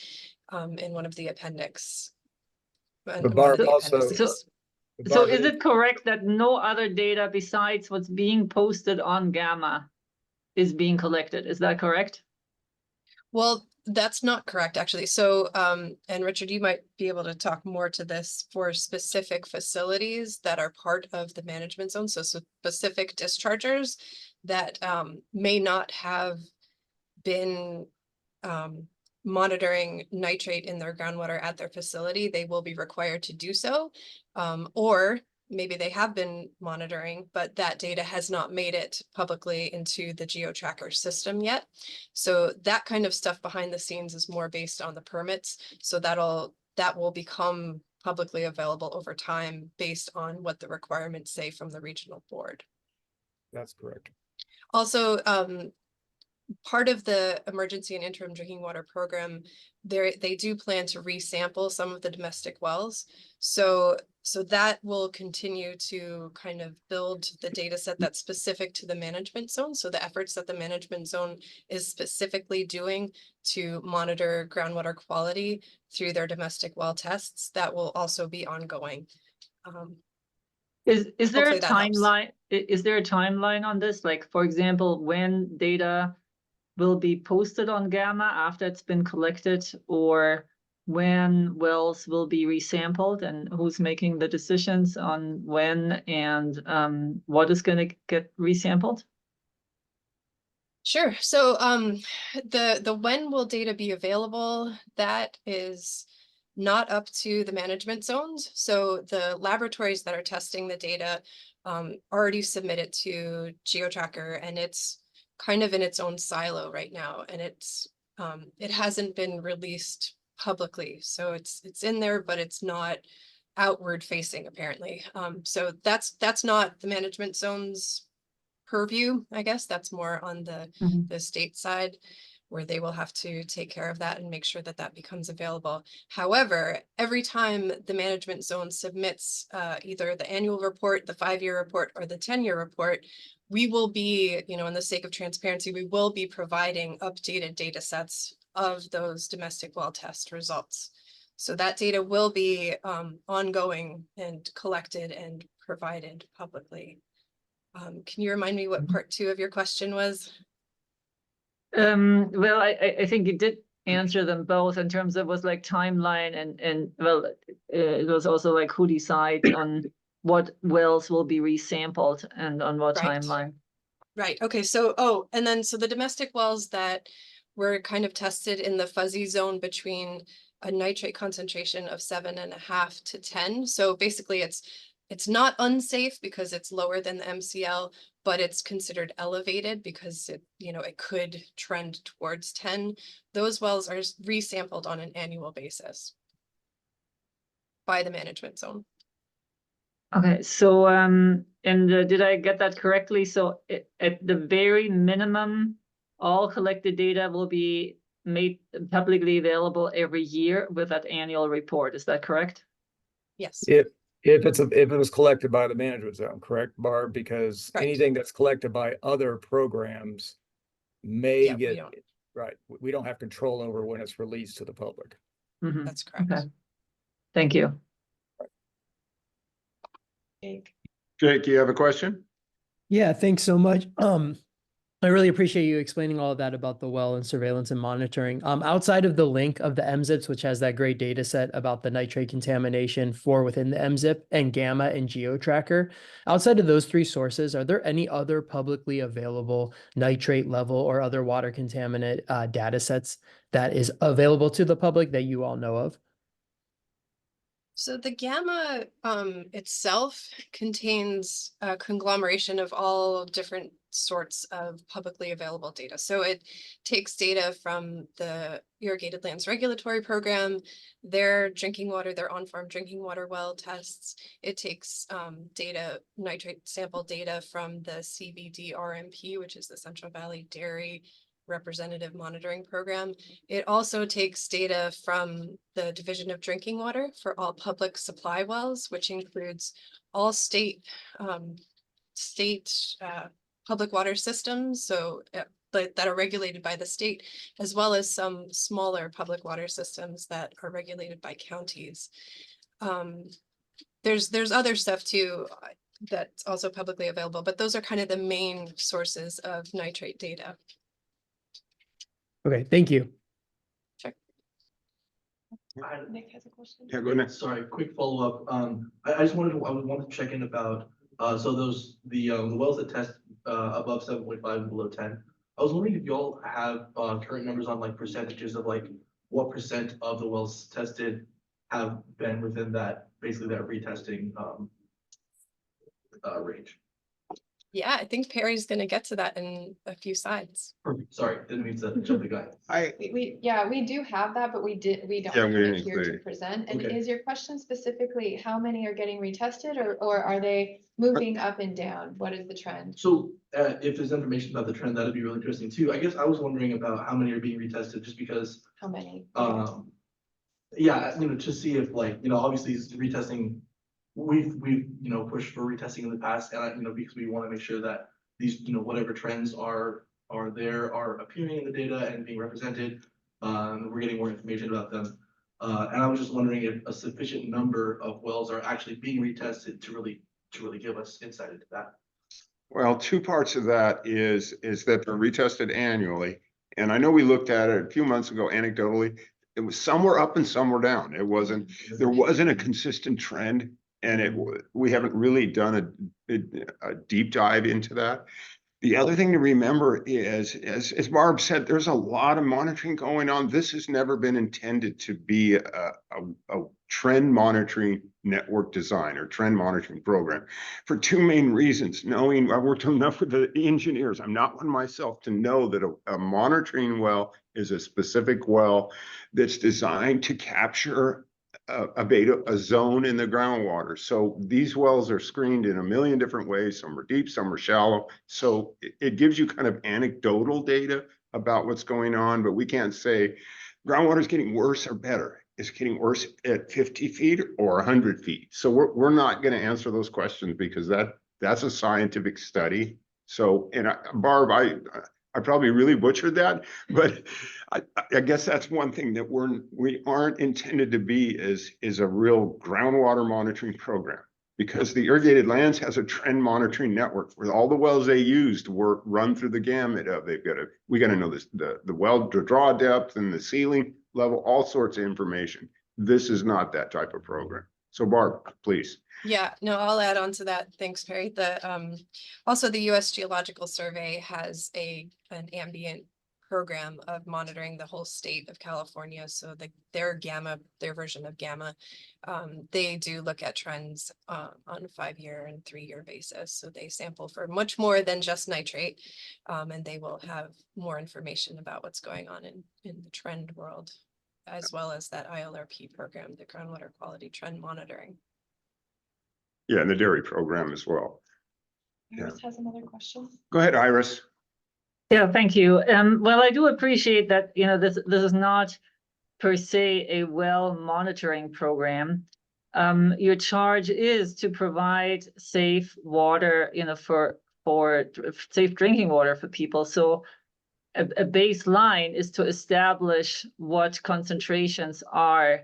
in one of the appendix. But Barb also. So is it correct that no other data besides what's being posted on Gamma is being collected? Is that correct? Well, that's not correct, actually. So, and Richard, you might be able to talk more to this for specific facilities that are part of the management zone. So specific dischargers that may not have been monitoring nitrate in their groundwater at their facility, they will be required to do so. Or maybe they have been monitoring, but that data has not made it publicly into the GeoTracker system yet. So that kind of stuff behind the scenes is more based on the permits. So that will become publicly available over time based on what the requirements say from the regional board. That's correct. Also, part of the emergency and interim drinking water program, they do plan to resample some of the domestic wells. So that will continue to kind of build the data set that's specific to the management zone. So the efforts that the management zone is specifically doing to monitor groundwater quality through their domestic well tests, that will also be ongoing. Is there a Hopefully that helps. timeline? Is there a timeline on this? Like, for example, when data will be posted on Gamma after it's been collected, or when wells will be resampled, and who's making the decisions on when and what is going to get resampled? Sure. So the when will data be available, that is not up to the management zones. So the laboratories that are testing the data already submitted to GeoTracker, and it's kind of in its own silo right now, and it hasn't been released publicly. So it's in there, but it's not outward facing apparently. So that's not the management zone's purview, I guess. That's more on the state side, where they will have to take care of that and make sure that that becomes available. However, every time the management zone submits either the annual report, the 5-year report, or the 10-year report, we will be, in the sake of transparency, we will be providing updated data sets of those domestic well test results. So that data will be ongoing and collected and provided publicly. Can you remind me what part 2 of your question was? Well, I think you did answer them both in terms of was like timeline and well, it was also like who decides on what wells will be resampled and on what timeline. Right. Okay. So, and then so the domestic wells that were kind of tested in the fuzzy zone between a nitrate concentration of 7.5 to 10. So basically it's not unsafe because it's lower than the MCL, but it's considered elevated because it could trend towards 10. Those wells are resampled on an annual basis by the management zone. Okay, so and did I get that correctly? So at the very minimum, all collected data will be made publicly available every year with that annual report. Is that correct? Yes. If it was collected by the management zone, correct, Barb? Because anything that's collected by other programs may get right. We don't have control over when it's released to the public. That's correct. Okay. Thank you. Jake, you have a question? Yeah, thanks so much. I really appreciate you explaining all of that about the well and surveillance and monitoring. Outside of the link of the MZIPs, which has that great data set about the nitrate contamination for within the MZIP and Gamma and GeoTracker, outside of those 3 sources, are there any other publicly available nitrate level or other water contaminant data sets that is available to the public that you all know of? So the gamma itself contains a conglomeration of all different sorts of publicly available data. So it takes data from the Irrigated Lands Regulatory Program, their drinking water, their on-farm drinking water well tests. It takes data, nitrate sample data from the CVD RMP, which is the Central Valley Dairy Representative Monitoring Program. It also takes data from the Division of Drinking Water for all public supply wells, which includes all state public water systems, but that are regulated by the state, as well as some smaller public water systems that are regulated by counties. There's other stuff too that's also publicly available, but those are kind of the main sources of nitrate data. Okay, thank you. Nick has a question. Yeah, go ahead. Sorry, quick follow-up. I just wanted to check in about, so the wells that test, above 7.5 and below 10. I was wondering if y'all have, current numbers on like percentages of like, what % of the wells tested have been within that, basically that retesting, range. Yeah, I think Perry's gonna get to that in a few slides. Perfect. Sorry, didn't mean to jump the gun. We do have that, but we don't Yeah, have we didn't it here include to it. present. And Okay. is your question specifically how many are getting retested or are they moving up and down? What is the trend? So, if there's information about the trend, that'd be really interesting too. I guess I was wondering about how many are being retested, just because, How many? yeah, to see if like, obviously retesting, we've, pushed for retesting in the past, and because we want to make sure that these, whatever trends are appearing in the data and being represented, we're getting more information about them. And I was just wondering if a sufficient number of wells are actually being retested to really give us insight into that. Well, two parts of that is that they're retested annually. And I know we looked at it a few months ago anecdotally. It was somewhere up and somewhere down. There wasn't a consistent trend. And we haven't really done a deep dive into that. The other thing to remember is, as Barb said, there's a lot of monitoring going on. This has never been intended to be a trend monitoring network design or trend monitoring program for two main reasons. Knowing, I've worked enough with the engineers, I'm not one myself, to know that a monitoring well is a specific well that's designed to capture a zone in the groundwater. So these wells are screened in a million different ways. Some are deep, some are shallow. So it gives you kind of anecdotal data about what's going on, but we can't say groundwater is getting worse or better. It's getting worse at 50 feet or 100 feet. So we're not going to answer those questions because that's a scientific study. So, and Barb, I probably really butchered that, but I guess that's one thing that we aren't intended to be is a real groundwater monitoring program, because the Irrigated Lands has a trend monitoring network where all the wells they used were run through the gamut of we got to know this, the well draw depth and the sealing level, all sorts of information. This is not that type of program. So Barb, please. Yeah, no, I'll add on to that. Thanks, Perry. Also the US Geological Survey has an ambient program of monitoring the whole state of California. So their version of Gamma, they do look at trends on a 5-year and 3-year basis. So they sample for much more than just nitrate, and they will have more information about what's going on in the trend world, as well as that ILRP program, the groundwater quality trend monitoring. Yeah, and the dairy program as well. Iris has another question. Go ahead, Iris. Yeah, thank you. Well, I do appreciate that, this is not per se a well monitoring program. Your charge is to provide safe water, for safe drinking water for people. So a baseline is to establish what concentrations are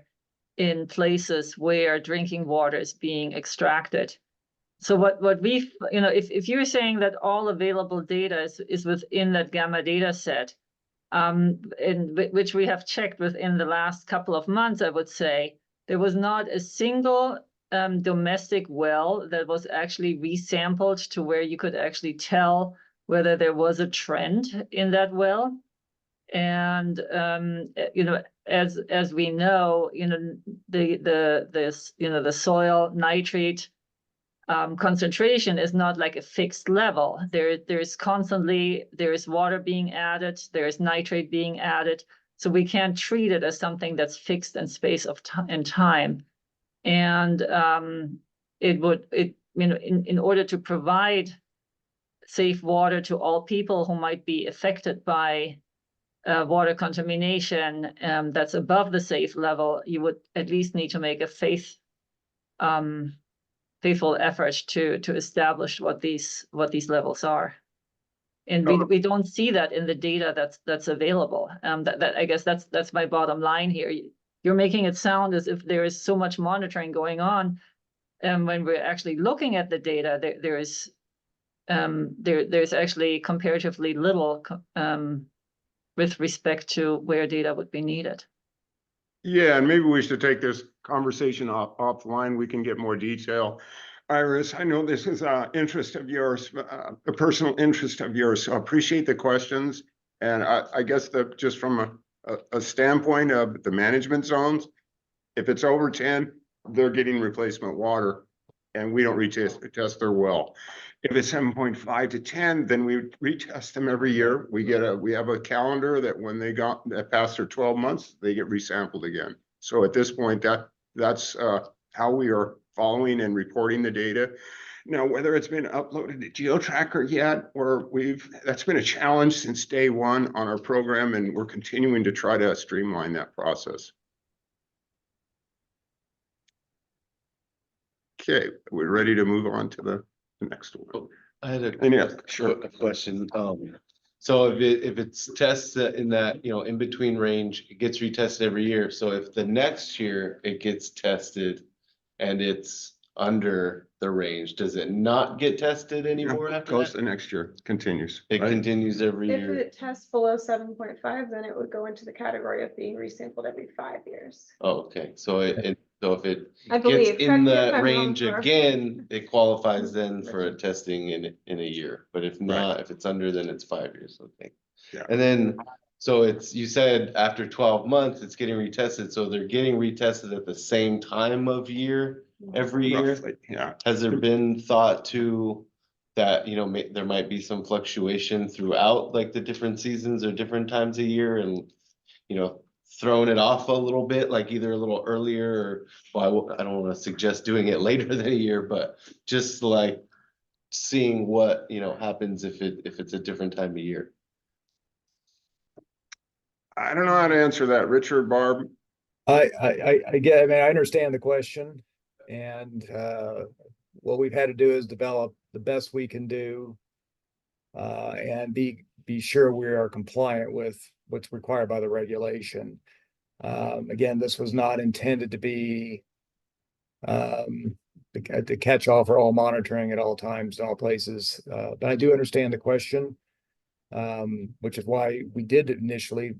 in places where drinking water is being extracted. So what we've, if you're saying that all available data is within that Gamma data set, which we have checked within the last couple of months, I would say, there was not a single domestic well that was actually resampled to where you could actually tell whether there was a trend in that well. And, as we know, the soil nitrate concentration is not like a fixed level. There's water being added, there's nitrate being added. So we can't treat it as something that's fixed in space of time. And in order to provide safe water to all people who might be affected by water contamination that's above the safe level, you would at least need to make a faithful effort to establish what these levels are. And we don't see that in the data that's available. That I guess that's my bottom line here. You're making it sound as if there is so much monitoring going on, and when we're actually looking at the data, there's actually comparatively little with respect to where data would be needed. Yeah, and maybe we should take this conversation offline. We can get more detail. Iris, I know this is an interest of yours, a personal interest of yours, so I appreciate the questions. And I guess that just from a standpoint of the management zones, if it's over 10, they're getting replacement water and we don't retest their well. If it's 7.5 to 10, then we retest them every year. We have a calendar that when that pass their 12 months, they get resampled again. So at this point, that's how we are following and reporting the data. Now, whether it's been uploaded to GeoTracker yet, or that's been a challenge since day one on our program, and we're continuing to try to streamline that process. Okay, we're ready to move on to the next one. I had a question. So if it's tested in that, in between range, it gets retested every year. So if the next year it gets tested and it's under the range, does it not get tested anymore after Goes that? the next year, continues. It continues every If year. it tests below 7.5, then it would go into the category of being resampled every 5 years. Oh, okay, so so if it I gets believe. in Correct me if the I'm wrong, range Laura. again, it qualifies then for a testing in a year. But if not, if it's under, then it's 5 years. Okay. Yeah. And then, so you said after 12 months, it's getting retested. So they're getting retested at the same time of year every year. Roughly, yeah. Has there been thought to that, there might be some fluctuation throughout like the different seasons or different times a year and, throwing it off a little bit, like either a little earlier or, I don't want to suggest doing it later than a year, but just like seeing what, happens if it's a different time of year. I don't know how to answer that. Richard, Barb? I understand the question, and what we've had to do is develop the best we can do, and be sure we are compliant with what's required by the regulation. Again, this was not intended to be the catch-all for all monitoring at all times in all places, but I do understand the question, which is why we did initially,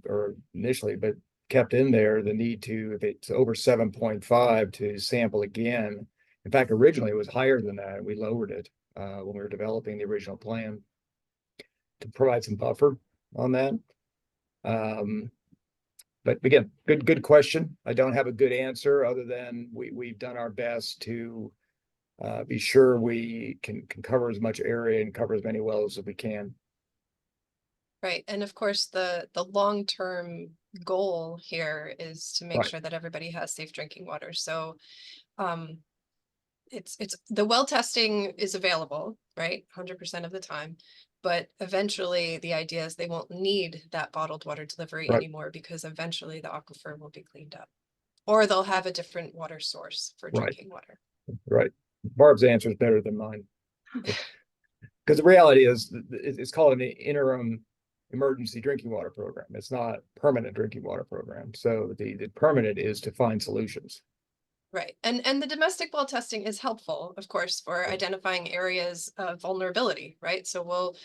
but kept in there the need to, if it's over 7.5, to sample again. In fact, originally it was higher than that. We lowered it when we were developing the original plan to provide some buffer on that. But again, good question. I don't have a good answer other than we've done our best to be sure we can cover as much area and cover as many wells as we can. Right, and of course, the long-term goal here is to make Right. sure that everybody has safe drinking water. So it's the well testing is available, right, 100% of the time. But eventually, the idea is they won't need that bottled water delivery Right. anymore because eventually the aquifer will be cleaned up, or they'll have a different water source for Right. drinking water. Right. Barb's answer is better than mine. Because the reality is it's called an interim emergency drinking water program. It's not permanent drinking water program. So the permanent is to find solutions. Right, and the domestic well testing is helpful, of course, for identifying areas of vulnerability, right? So we'll,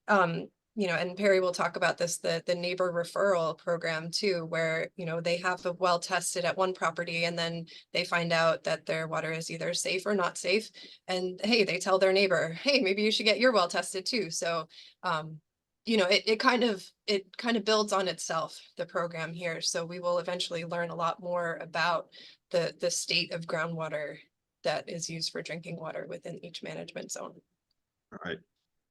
and Perry will talk about this, the neighbor referral program too, where, they have the well tested at one property and then they find out that their water is either safe or not safe. And hey, they tell their neighbor, hey, maybe you should get your well tested too. So you know, it kind of builds on itself, the program here. So we will eventually learn a lot more about the state of groundwater that is used for drinking water within each management zone. All right.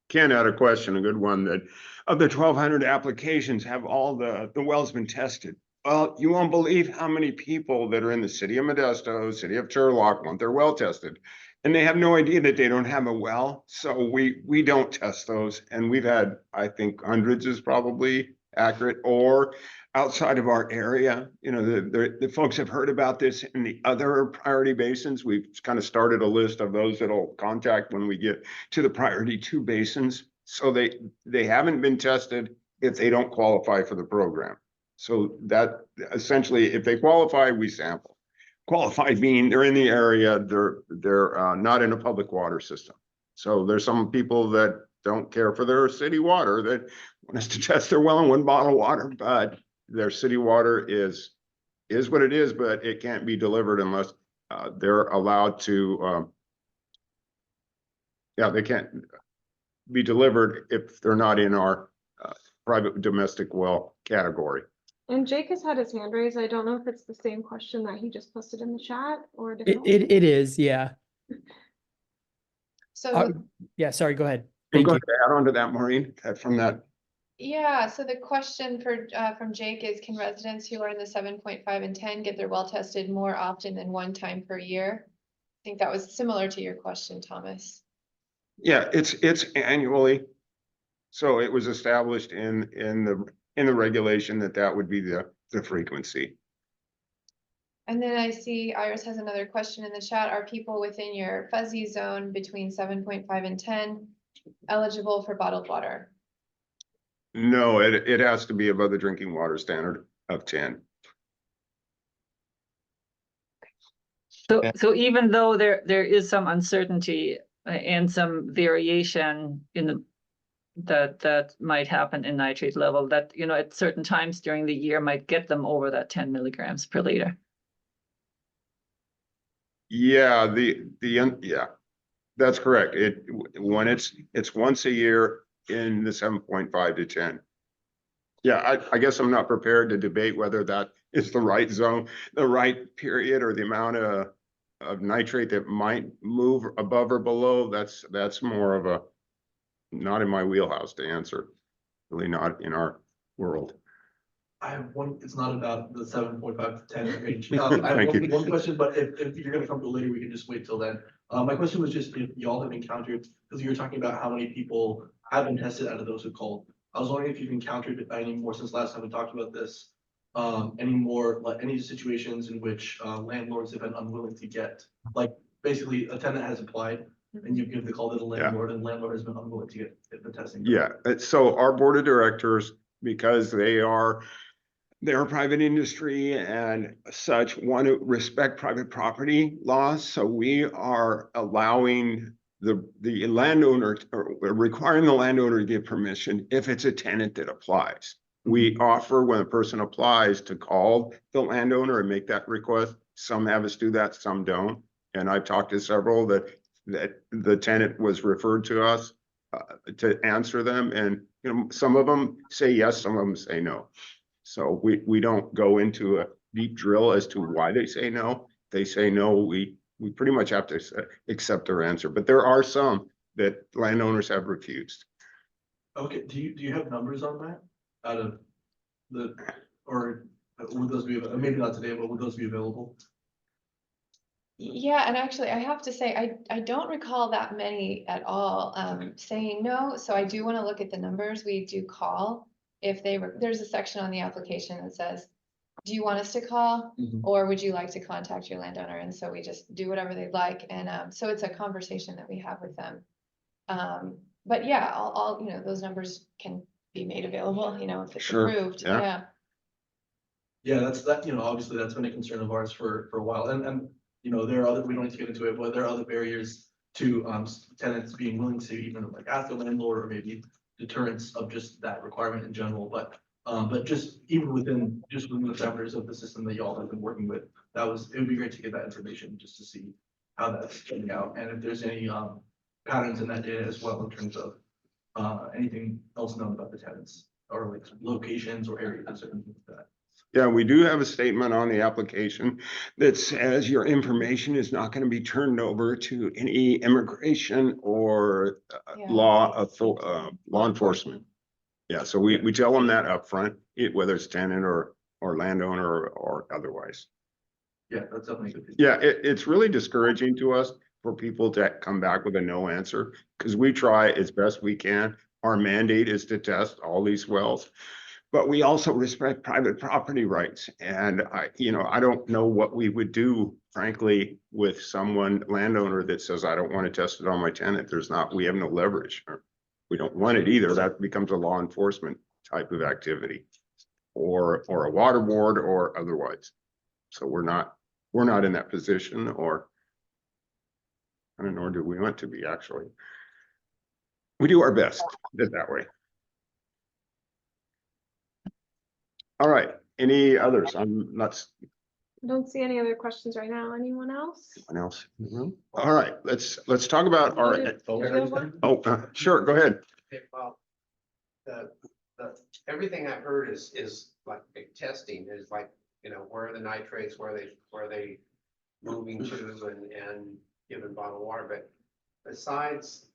Ken had a question, a good one, that of the 1,200 applications, have all the wells been tested? Well, you won't believe how many people that are in the city of Modesto, city of Turlock want their well tested. And they have no idea that they don't have a well. So we don't test those. And we've had, I think, hundreds is probably accurate, or outside of our area. You know, the folks have heard about this in the other priority basins. We've kind of started a list of those that'll contact when we get to the priority 2 basins. So they haven't been tested if they don't qualify for the program. So that essentially, if they qualify, we sample. Qualified mean they're in the area, they're not in a public water system. So there's some people that don't care for their city water that want us to test their well in 1 bottle of water, but their city water is what it is, but it can't be delivered unless they're allowed to. Yeah, they can't be delivered if they're not in our private domestic well category. And Jake has had his hand raised. I don't know if it's the same question that he just posted in the chat or a It, different. it is, yeah. So Yeah, sorry, go ahead. And Thank go you. ahead, add on to that, Maureen, from that. yeah, so the question from Jake is, can residents who are in the 7.5 and 10 get their well tested more often than 1 time per year? I think that was similar to your question, Thomas. Yeah, it's annually. So it was established in the regulation that would be the frequency. And then I see Iris has another question in the chat. Are people within your fuzzy zone between 7.5 and 10 eligible for bottled water? No, it has to be above the drinking water standard of 10. So even though there is some uncertainty and some variation in that might happen in nitrate level, that, you know, at certain times during the year might get them over that 10 milligrams per liter. Yeah, yeah, that's correct. When it's once a year in the 7.5 to 10. Yeah, I guess I'm not prepared to debate whether that is the right zone, the right period, or the amount of nitrate that might move above or below. That's more of a, not in my wheelhouse to answer, really not in our world. I have one, it's not about the 7.5 to 10 range. Thank I have you. one question, but if you're gonna come to later, we can just wait till then. My question was just if y'all have encountered, because you were talking about how many people have been tested out of those who called. I was wondering if you've encountered any more since last time we talked about this, any more, like any situations in which landlords have been unwilling to get, like basically a tenant has applied and you give the call to the landlord and the landlord has been unwilling to get the testing. Yeah, so our board of directors, because they're a private industry and such, want to respect private property laws. So we are allowing the landowner, or requiring the landowner to give permission if it's a tenant that applies. We offer, when a person applies, to call the landowner and make that request. Some have us do that, some don't. And I've talked to several that the tenant was referred to us to answer them. And, you know, some of them say yes, some of them say no. So we don't go into a deep drill as to why they say no. They say no, we pretty much have to accept their answer. But there are some that landowners have refused. Okay, do you have numbers on that out of the, or would those be, maybe not today, but would those be available? Yeah, and actually I have to say, I don't recall that many at all saying no. So I do want to look at the numbers. We do call if they were, there's a section on the application that says, do you want us to call or would you like to contact your landowner? And so we just do whatever they'd like. And so it's a conversation that we have with them. But yeah, I'll, you know, those numbers can be made available, you know, if it's approved. Yeah. Yeah, that, you know, obviously that's been a concern of ours for a while. And, you know, there are other, we don't need to get into it, but there are other barriers to tenants being willing to even like ask the landlord, or maybe deterrence of just that requirement in general. But just even within the parameters of the system that y'all have been working with, it would be great to get that information just to see how that's turning out. And if there's any patterns in that data as well in terms of anything else known about the tenants or like locations or areas or anything like that? Yeah, we do have a statement on the application that says your information is not going to be turned over to any immigration or law enforcement. Yeah, so we tell them that upfront, whether it's tenant or landowner or otherwise. Yeah, that's definitely good. Yeah, it's really discouraging to us for people to come back with a no answer, because we try as best we can. Our mandate is to test all these wells, but we also respect private property rights. And I don't know what we would do, frankly, with someone landowner that says, I don't want to test it on my tenant. We have no leverage. We don't want it either. That becomes a law enforcement type of activity, or a water board or otherwise. So we're not in that position, or nor do we want to be, actually. We do our best, put it that way. All right, any others? I'm not. I don't see any other questions right now. Anyone else? Anyone else in the room? All right, let's talk about our. Do you have one? Sure, go ahead. Okay, well, the everything I've heard is like big testing is like, where are the nitrates, where are they moving to and given bottled water, but besides,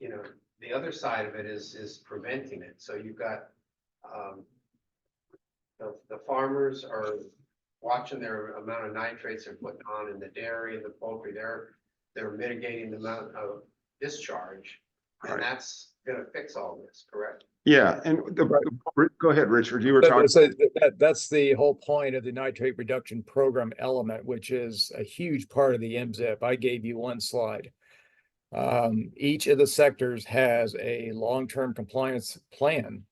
the other side of it is preventing it. So you've got the farmers are watching their amount of nitrates they're putting on in the dairy and the poultry. They're mitigating the amount of discharge, and that's gonna fix all this, correct? Yeah, and go ahead, Richard. You were talking. So that's the whole point of the nitrate reduction program element, which is a huge part of the MZIP. I gave you one slide. Each of the sectors has a long-term compliance plan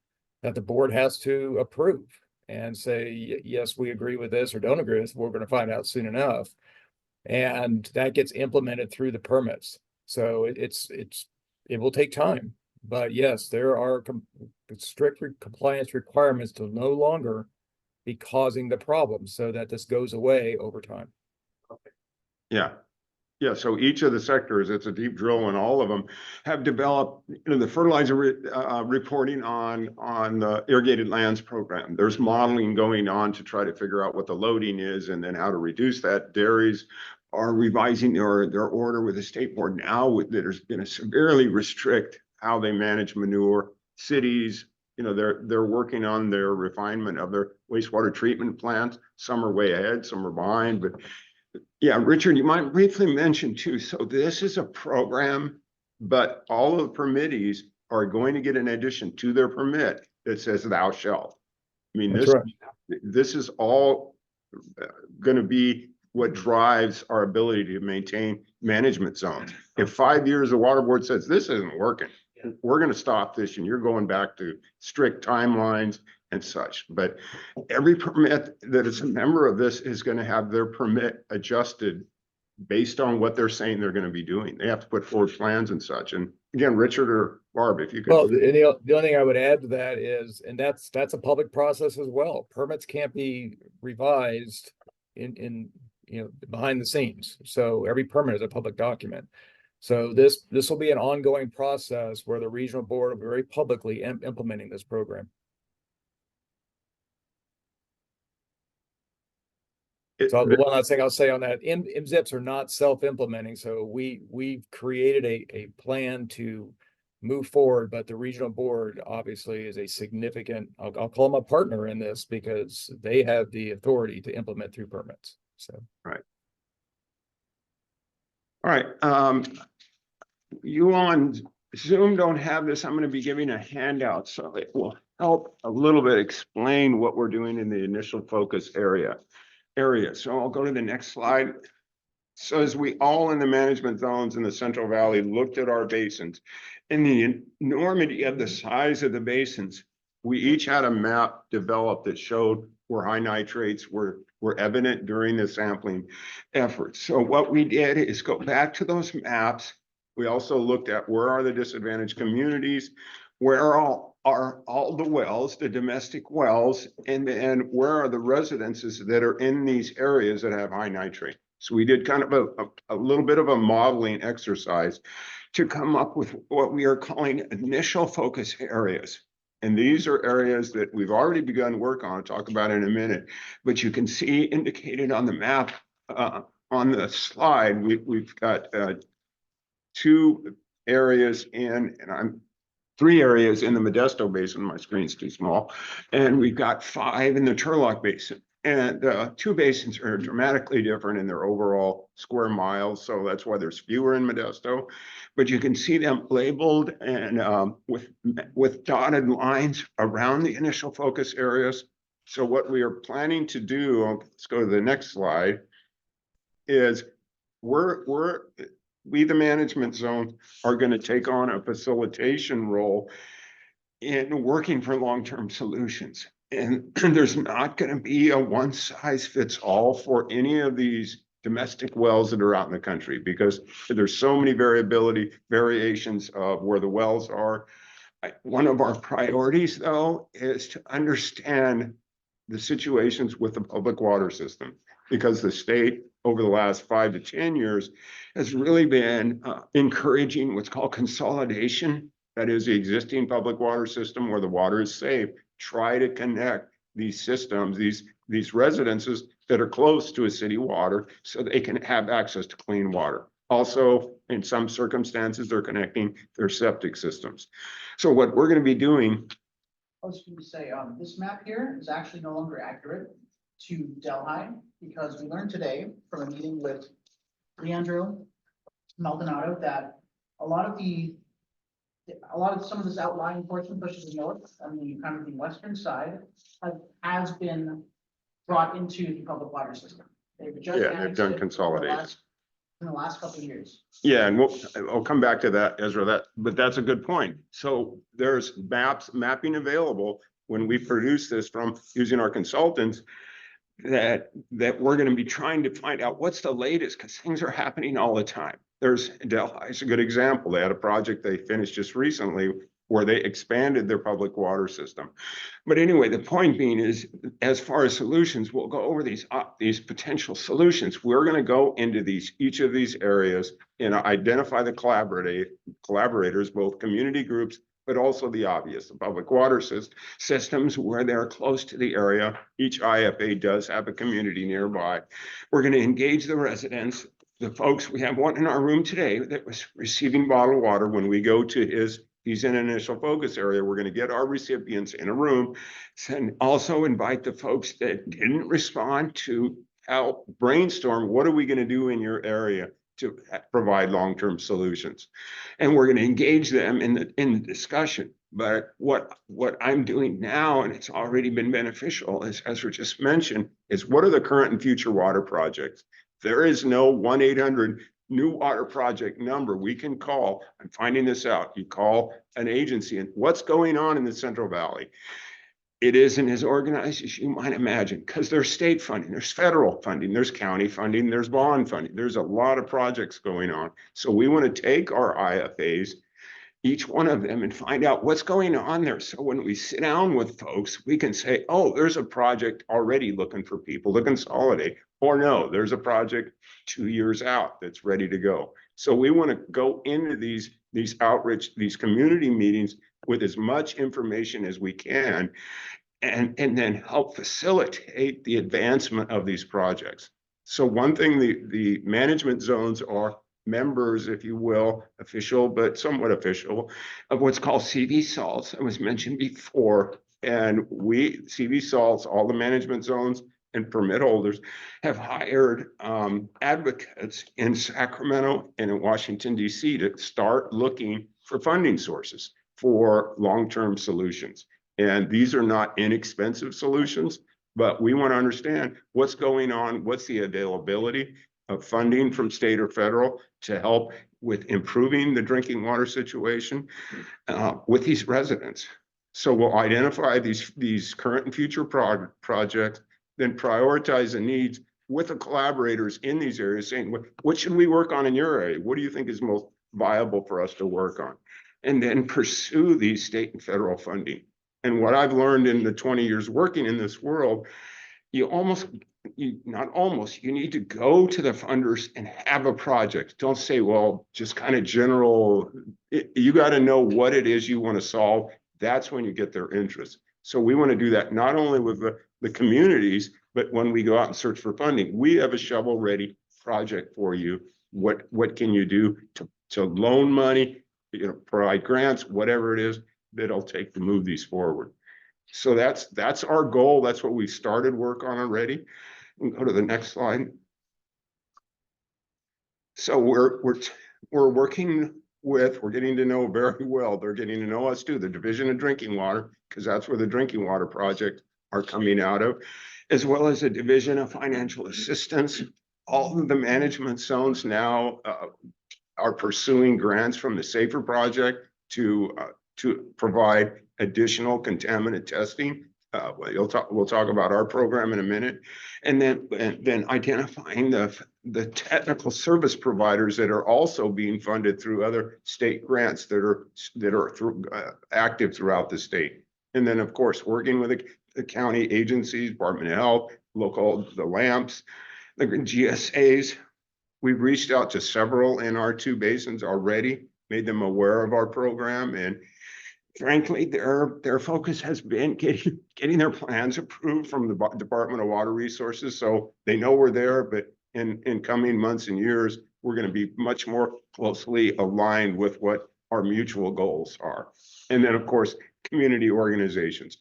that the board has to approve and say, yes, we agree with this, or don't agree with this. We're going to find out soon enough. And that gets implemented through the permits. So it will take time, but yes, there are strict compliance requirements to no longer be causing the problem, so that this goes away over time. Yeah. Yeah, so each of the sectors, it's a deep drill, and all of them have developed, the fertilizer reporting on the irrigated lands program. There's modeling going on to try to figure out what the loading is and then how to reduce that. Dairies are revising their order with the state board now that is going to severely restrict how they manage manure. Cities, they're working on their refinement of their wastewater treatment plants. Some are way ahead, some are behind, but yeah, Richard, you might briefly mention too, so this is a program, but all of the permittees are going to get an addition to their permit that says thou shalt. I mean, this is all going to be what drives our ability to maintain management zones. If 5 years the water board says this isn't working, we're going to stop this, and you're going back to strict timelines and such. But every permit that is a member of this is going to have their permit adjusted based on what they're saying they're going to be doing. They have to put forward plans and such. And again, Richard or Barb, if you could. Well, the only thing I would add to that is, and that's a public process as well. Permits can't be revised in behind the scenes. So every permit is a public document. So this will be an ongoing process where the regional board will be very publicly implementing this program. So the one last thing I'll say on that, MZIPs are not self-implementing. So we've created a plan to move forward, but the regional board obviously is a significant, I'll call them a partner in this, because they have the authority to implement through permits. So right. All right. You on Zoom don't have this. I'm going to be giving a handout, so it will help a little bit explain what we're doing in the initial focus area. So I'll go to the next slide. So as we all in the management zones in the Central Valley looked at our basins and the enormity of the size of the basins, we each had a map developed that showed where high nitrates were evident during the sampling effort. So what we did is go back to those maps. We also looked at where are the disadvantaged communities, where are all the wells, the domestic wells, and where are the residences that are in these areas that have high nitrate. So we did kind of a little bit of a modeling exercise to come up with what we are calling initial focus areas. And these are areas that we've already begun work on, I'll talk about in a minute, but you can see indicated on the map on the slide, we've got two areas in, and three areas in the Modesto Basin. My screen's too small. And we've got 5 in the Turlock Basin. And two basins are dramatically different in their overall square miles. So that's why there's fewer in Modesto. But you can see them labeled and with dotted lines around the initial focus areas. So what we are planning to do, let's go to the next slide, is we, the management zone, are going to take on a facilitation role in working for long-term solutions. And there's not going to be a one size fits all for any of these domestic wells that are out in the country, because there's so many variations of where the wells are. One of our priorities, though, is to understand the situations with the public water system, because the state over the last 5 to 10 years has really been encouraging what's called consolidation. That is, the existing public water system where the water is safe. Try to connect these systems, these residences that are close to a city water, so they can have access to clean water. Also, in some circumstances, they're connecting their septic systems. So what we're going to be doing. I was going to say, this map here is actually no longer accurate to Delhi, because we learned today from a meeting with Leandro Maldonado that a lot of some of this outlying portion pushes the north and the kind of the western side has been brought into the public water system. They've They've done consolidation in the last couple of years. Yeah, and I'll come back to that, Ezra, but that's a good point. So there's mapping available when we produce this from using our consultants that we're going to be trying to find out what's the latest, because things are happening all the time. There's Delhi is a good example. They had a project they finished just recently where they expanded their public water system. But anyway, the point being is, as far as solutions, we'll go over these potential solutions. We're going to go into each of these areas and identify the collaborators, both community groups, but also the obvious, the public water systems where they're close to the area. Each IFA does have a community nearby. We're going to engage the residents, the folks. We have one in our room today that was receiving bottled water. When we go to he's in an initial focus area, we're going to get our recipients in a room and also invite the folks that didn't respond to help brainstorm, what are we going to do in your area to provide long-term solutions? And we're going to engage them in the discussion. But what I'm doing now, and it's already been beneficial, is, as we just mentioned, is what are the current and future water projects? There is no 1-800 new water project number we can call. I'm finding this out. You call an agency and what's going on in the Central Valley? It isn't as organized as you might imagine, because there's state funding, there's federal funding, there's county funding, there's bond funding. There's a lot of projects going on. So we want to take our IFAs, each one of them, and find out what's going on there. So when we sit down with folks, we can say, oh, there's a project already looking for people to consolidate, or no, there's a project 2 years out that's ready to go. So we want to go into these outreach, these community meetings with as much information as we can, and then help facilitate the advancement of these projects. So one thing, the management zones are members, if you will, official, but somewhat official, of what's called CV salts. It was mentioned before. And CV salts, all the management zones and permit holders have hired advocates in Sacramento and in Washington, D.C. to start looking for funding sources for long-term solutions. And these are not inexpensive solutions, but we want to understand what's going on, what's the availability of funding from state or federal to help with improving the drinking water situation with these residents. So we'll identify these current and future projects, then prioritize the needs with the collaborators in these areas, saying, what should we work on in your area? What do you think is most viable for us to work on? And then pursue these state and federal funding. And what I've learned in the 20 years working in this world you need to go to the funders and have a project. Don't say, well, just kind of general. You got to know what it is you want to solve. That's when you get their interest. So we want to do that not only with the communities, but when we go out and search for funding, we have a shovel-ready project for you. What can you do to loan money, provide grants, whatever it is that it'll take to move these forward. So that's our goal. That's what we started work on already. We can go to the next slide. So we're working with, we're getting to know very well. They're getting to know us too, the Division of Drinking Water, because that's where the drinking water project are coming out of, as well as the Division of Financial Assistance. All of the management zones now are pursuing grants from the SAFER project to provide additional contaminant testing. We'll talk about our program in a minute, and then identifying the technical service providers that are also being funded through other state grants that are active throughout the state. And then, of course, working with the county agencies, Department of Health, the LAMPs, the GSAs. We've reached out to several in our 2 basins already, made them aware of our program, and frankly, their focus has been getting their plans approved from the Department of Water Resources, so they know we're there. But in coming months and years, we're going to be much more closely aligned with what our mutual goals are. And then, of course, community organizations.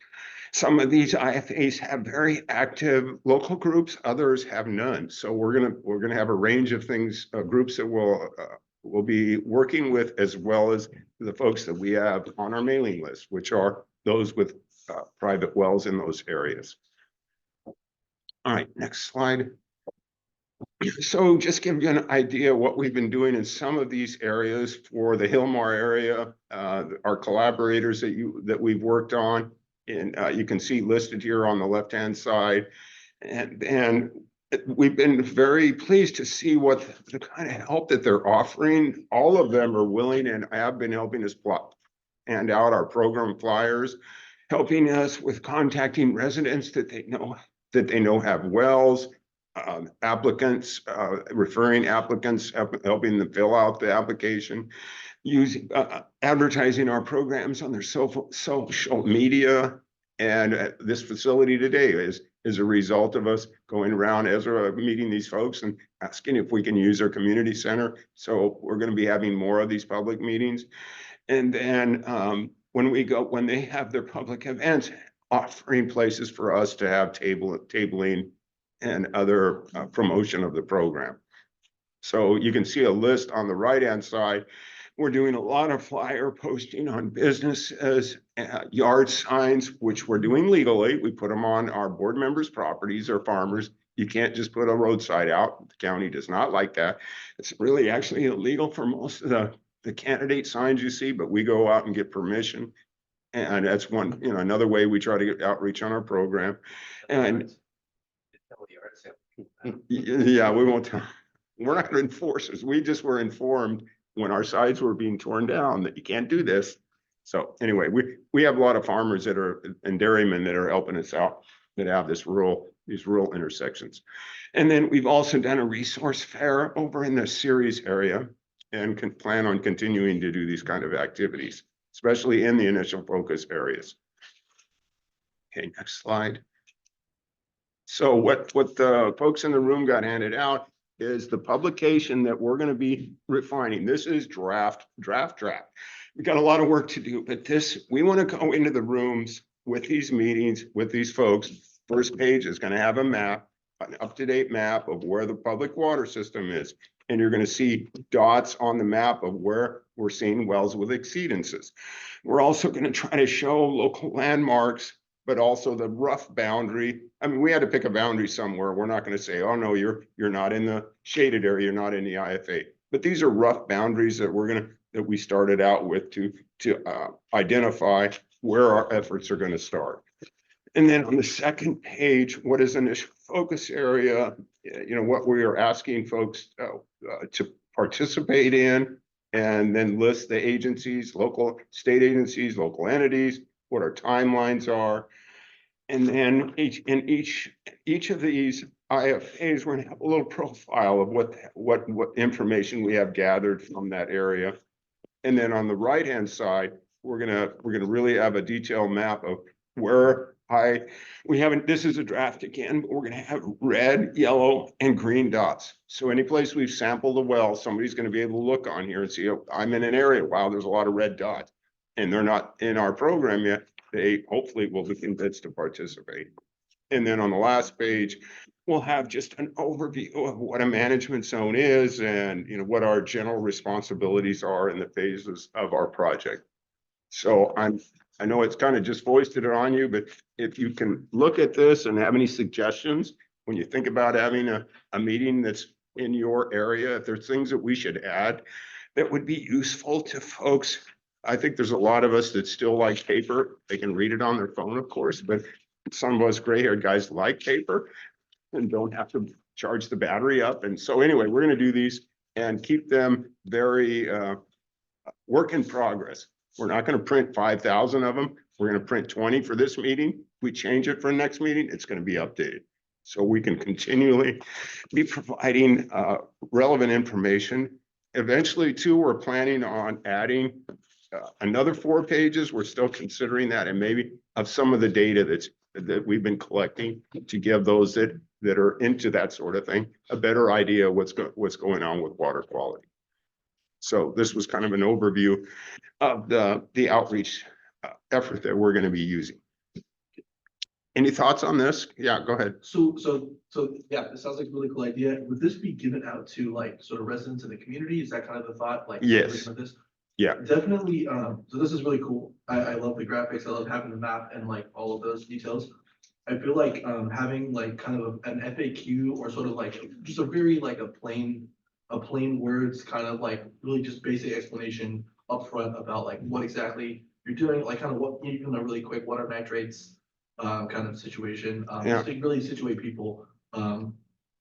Some of these IFAs have very active local groups, others have none. So we're gonna have a range of things, groups that we'll be working with, as well as the folks that we have on our mailing list, which are those with private wells in those areas. All right, next slide. So just give you an idea of what we've been doing in some of these areas for the Hillmar area, our collaborators that we've worked on. And you can see listed here on the left-hand side. And we've been very pleased to see what the kind of help that they're offering. All of them are willing and have been helping us hand out our program flyers, helping us with contacting residents that they know have wells, applicants, referring applicants, helping them fill out the application, using advertising our programs on their social media. And this facility today is a result of us going around as we're meeting these folks and asking if we can use our community center. So we're going to be having more of these public meetings. And then when they have their public events, offering places for us to have tabling and other promotion of the program. So you can see a list on the right-hand side. We're doing a lot of flyer posting on businesses, yard signs, which we're doing legally. We put them on our board members' properties or farmers. You can't just put a roadside out. The county does not like that. It's really actually illegal for most of the candidate signs you see, but we go out and get permission. And that's one, another way we try to get outreach on our program. And yeah, we won't tell. We're not enforcers. We just were informed when our sites were being torn down that you can't do this. So anyway, we have a lot of farmers that are and dairymen that are helping us out that have these rural intersections. And then we've also done a resource fair over in the Ceres area and can plan on continuing to do these kind of activities, especially in the initial focus areas. Okay, next slide. So what the folks in the room got handed out is the publication that we're going to be refining. This is draft. We got a lot of work to do, but we want to go into the rooms with these meetings, with these folks. First page is going to have a map, an up-to-date map of where the public water system is. And you're going to see dots on the map of where we're seeing wells with exceedances. We're also going to try to show local landmarks, but also the rough boundary. I mean, we had to pick a boundary somewhere. We're not going to say, oh no, you're not in the shaded area, you're not in the IFA. But these are rough boundaries that we started out with to identify where our efforts are going to start. And then on the second page, what is initial focus area? What we are asking folks to participate in, and then list the agencies, state agencies, local entities, what our timelines are. And then each of these IFAs, we're gonna have a little profile of what information we have gathered from that area. And then on the right-hand side, we're gonna really have a detailed map of where we haven't, this is a draft again, but we're gonna have red, yellow, and green dots. So any place we've sampled a well, somebody's gonna be able to look on here and see, oh, I'm in an area, wow, there's a lot of red dots. And they're not in our program yet, they hopefully will be convinced to participate. And then on the last page, we'll have just an overview of what a management zone is and, you know, what our general responsibilities are in the phases of our project. So I know it's kind of just foisted it on you, but if you can look at this and have any suggestions, when you think about having a meeting that's in your area, if there's things that we should add that would be useful to folks. I think there's a lot of us that still like paper. They can read it on their phone, of course, but some of us gray-haired guys like paper and don't have to charge the battery up. And so anyway, we're gonna do these and keep them very work in progress. We're not gonna print 5,000 of them. We're gonna print 20 for this meeting. We change it for the next meeting, it's gonna be updated. So we can continually be providing relevant information. Eventually too, we're planning on adding another 4 pages. We're still considering that, and maybe of some of the data that we've been collecting to give those that are into that sort of thing a better idea of what's going on with water quality. So this was kind of an overview of the outreach effort that we're going to be using. Any thoughts on this? Yeah, go ahead. So yeah, it sounds like a really cool idea. Would this be given out to like sort of residents in the community? Is that kind of the thought? Like, yes. This? Yeah. Definitely. So this is really cool. I love the graphics. I love having the map and like all of those details. I feel like having like kind of an FAQ or sort of like just a very like a plain words kind of like really just basic explanation upfront about like what exactly you're doing, like kind of what, even a really quick water nitrates kind of situation. Just to really situate people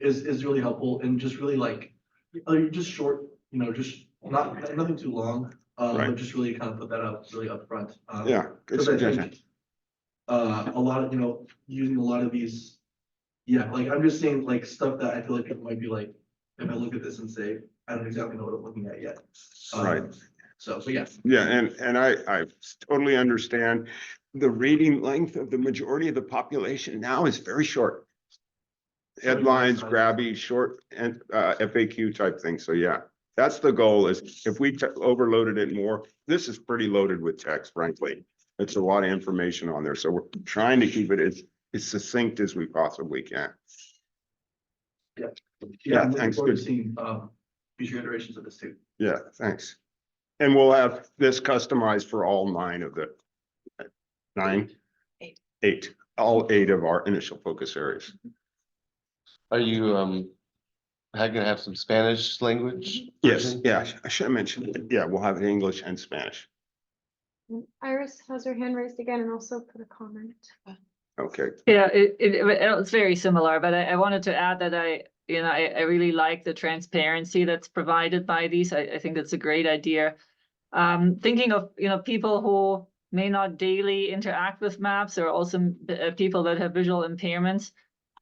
is really helpful, and just really like just short, you know, just nothing too long, but just really kind of put that up really upfront. Yeah, good suggestion. A lot of, you know, using a lot of these, yeah, like I'm just saying like stuff that I feel like people might be like, if I look at this and say, I don't exactly know what I'm looking at yet. Right. So yeah. Yeah, and I totally understand the reading length of the majority of the population now is very short. Headlines, grabby, short, and FAQ type thing. So yeah, that's the goal. Is if we overloaded it more, this is pretty loaded with text, frankly. It's a lot of information on there. So we're trying to keep it as succinct as we possibly can. Yeah. Yeah, I'm looking thanks. forward to Good. seeing future iterations of this too. Yeah, thanks. And we'll have this customized for all 9 of the 8, all 8 of our initial focus areas. Are you gonna have some Spanish language? Yes, yeah, I should have mentioned it. Yeah, we'll have it in English and Spanish. Iris has her hand raised again and also put a comment. Okay. Yeah, it's very similar, but I wanted to add that I really like the transparency that's provided by these. I think that's a great idea. Thinking of, people who may not daily interact with maps, or also people that have visual impairments.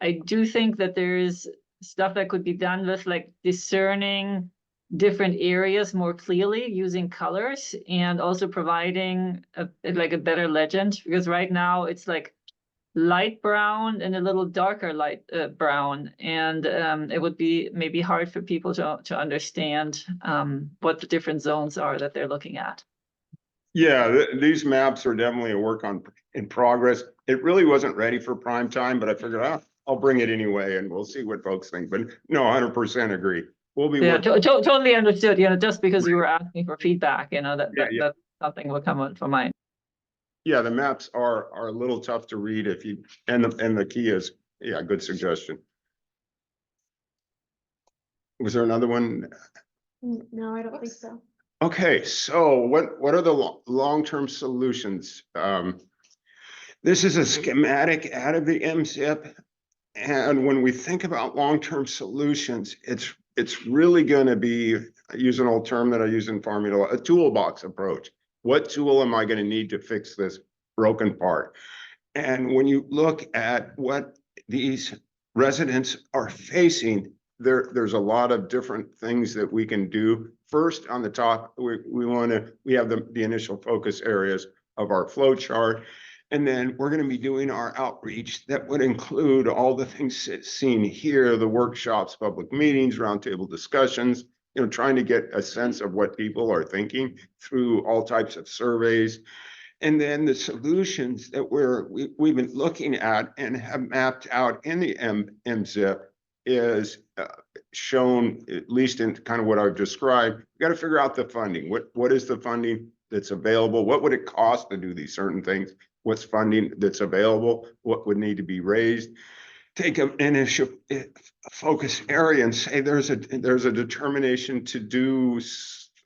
I do think that there is stuff that could be done with like discerning different areas more clearly using colors, and also providing a better legend, because right now it's like light brown and a little darker light brown, and it would be maybe hard for people to understand what the different zones are that they're looking at. Yeah, these maps are definitely a work in progress. It really wasn't ready for prime time, but I figured I'll bring it anyway, and we'll see what folks think. But no, 100% agree. We'll be totally understood. Just because you were asking for feedback, that's something will come from mind. Yeah, the maps are a little tough to read if you, and the key is, yeah, good suggestion. Was there another one? No, I don't think so. Okay, so what are the long-term solutions? This is a schematic out of the MZIP. And when we think about long-term solutions, it's really going to be, I use an old term that I use in farming, a toolbox approach. What tool am I going to need to fix this broken part? And when you look at what these residents are facing, there's a lot of different things that we can do. First, on the top, we have the initial focus areas of our flow chart. And then we're going to be doing our outreach that would include all the things seen here, the workshops, public meetings, roundtable discussions, trying to get a sense of what people are thinking through all types of surveys. And then the solutions that we've been looking at and have mapped out in the MZIP is shown, at least in kind of what I've described. We got to figure out the funding. What is the funding that's available? What would it cost to do these certain things? What's funding that's available? What would need to be raised? Take an initial focus area and say there's a determination to do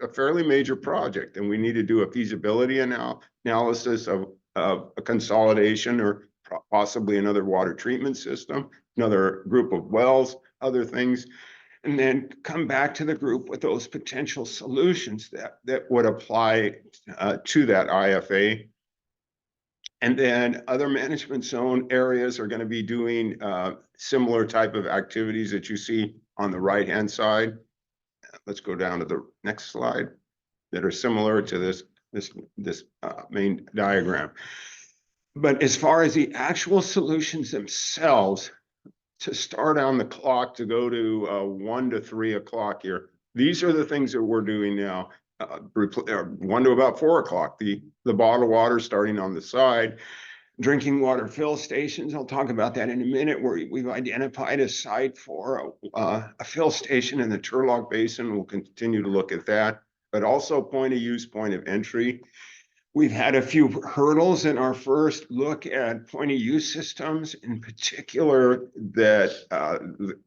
a fairly major project, and we need to do a feasibility analysis of a consolidation or possibly another water treatment system, another group of wells, other things, and then come back to the group with those potential solutions that would apply to that IFA. And then other management zone areas are going to be doing similar type of activities that you see on the right-hand side. Let's go down to the next slide that are similar to this main diagram. But as far as the actual solutions themselves, to start on the clock to go to 1 to 3 o'clock here, these are the things that we're doing now. 1 to about 4 o'clock, the bottled water starting on the side, drinking water fill stations. I'll talk about that in a minute, where we've identified a site for a fill station in the Turlock Basin. We'll continue to look at that, but also point of use, point of entry. We've had a few hurdles in our first look at point of use systems, in particular that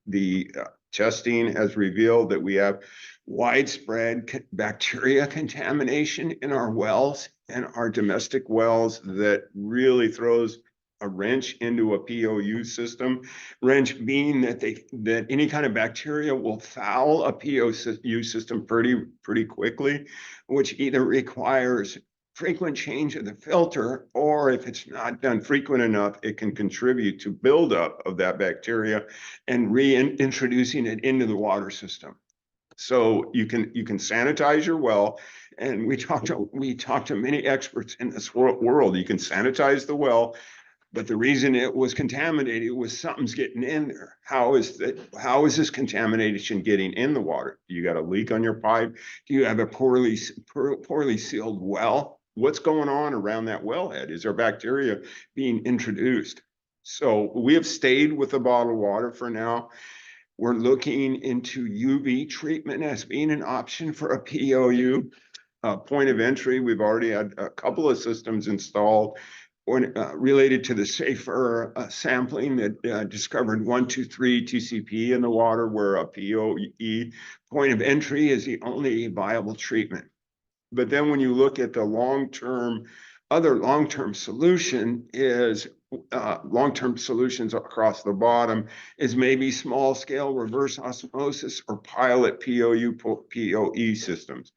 the testing has revealed that we have widespread bacteria contamination in our wells and our domestic wells that really throws a wrench into a POU system. Wrench being that any kind of bacteria will foul a POU system pretty quickly, which either requires frequent change of the filter, or if it's not done frequent enough, it can contribute to buildup of that bacteria and reintroducing it into the water system. So you can sanitize your well, and we talked to many experts in this world. You can sanitize the well, but the reason it was contaminated was something's getting in there. How is this contamination getting in the water? You got a leak on your pipe? Do you have a poorly sealed well? What's going on around that wellhead? Is there bacteria being introduced? So we have stayed with the bottled water for now. We're looking into UV treatment as being an option for a POU. Point of entry, we've already had a couple of systems installed related to the safer sampling that discovered 123 TCP in the water, where a POE point of entry is the only viable treatment. But then when you look at the other long-term solution is long-term solutions across the bottom is maybe small scale reverse osmosis or pilot POE systems,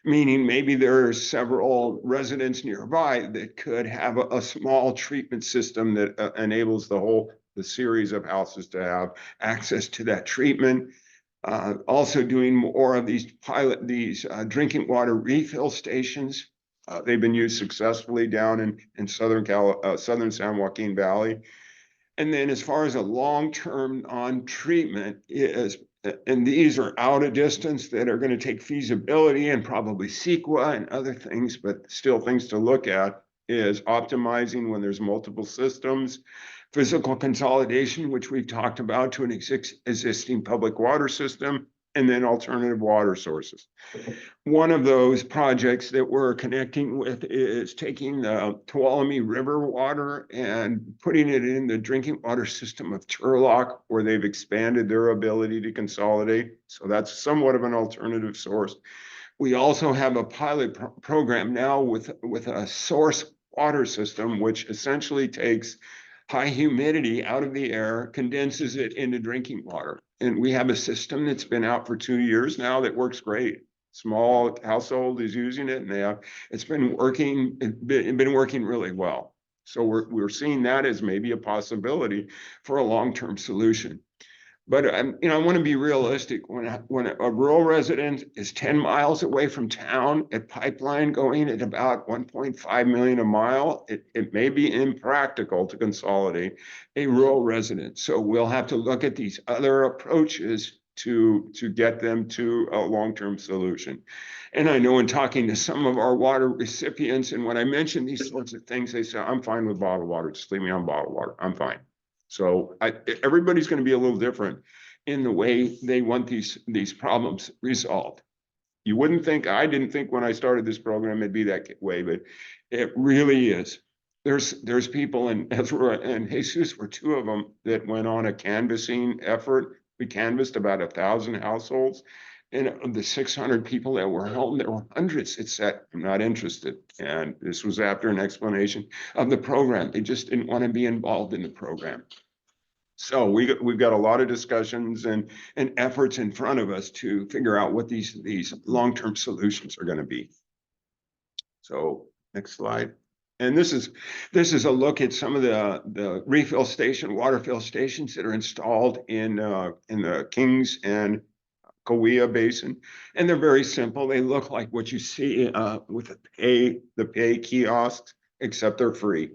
meaning maybe there are several residents nearby that could have a small treatment system that enables the series of houses to have access to that treatment. Also doing more of these drinking water refill stations. They've been used successfully down in southern San Joaquin Valley. And then as far as a long-term on-treatment is, and these are out a distance that are going to take feasibility and probably CEQA and other things, but still things to look at, is optimizing when there's multiple systems, physical consolidation, which we've talked about, to an existing public water system, and then alternative water sources. One of those projects that we're connecting with is taking the Tuolumne River water and putting it in the drinking water system of Turlock, where they've expanded their ability to consolidate. So that's somewhat of an alternative source. We also have a pilot program now with a source water system, which essentially takes high humidity out of the air, condenses it into drinking water. And we have a system that's been out for 2 years now that works great. Small household is using it, and it's been working really well. So we're seeing that as maybe a possibility for a long-term solution. But I want to be realistic. When a rural resident is 10 miles away from town at pipeline going at about 1.5 million a mile, it may be impractical to consolidate a rural resident. So we'll have to look at these other approaches to get them to a long-term solution. And I know in talking to some of our water recipients, and when I mention these sorts of things, they say, I'm fine with bottled water. Just leave me on bottled water. I'm fine. So everybody's going to be a little different in the way they want these problems resolved. You wouldn't think, I didn't think when I started this program it'd be that way, but it really is. There's people, and Ezra and Jesus were two of them that went on a canvassing effort. We canvassed about 1,000 households. And of the 600 people that were home, there were hundreds that said, I'm not interested. And this was after an explanation of the program. They just didn't want to be involved in the program. So we've got a lot of discussions and efforts in front of us to figure out what these long-term solutions are going to be. So next slide. And this is a look at some of the refill station, water fill stations that are installed in the Kings and Kauai Basin. And they're very simple. They look like what you see with the pay kiosks, except they're free.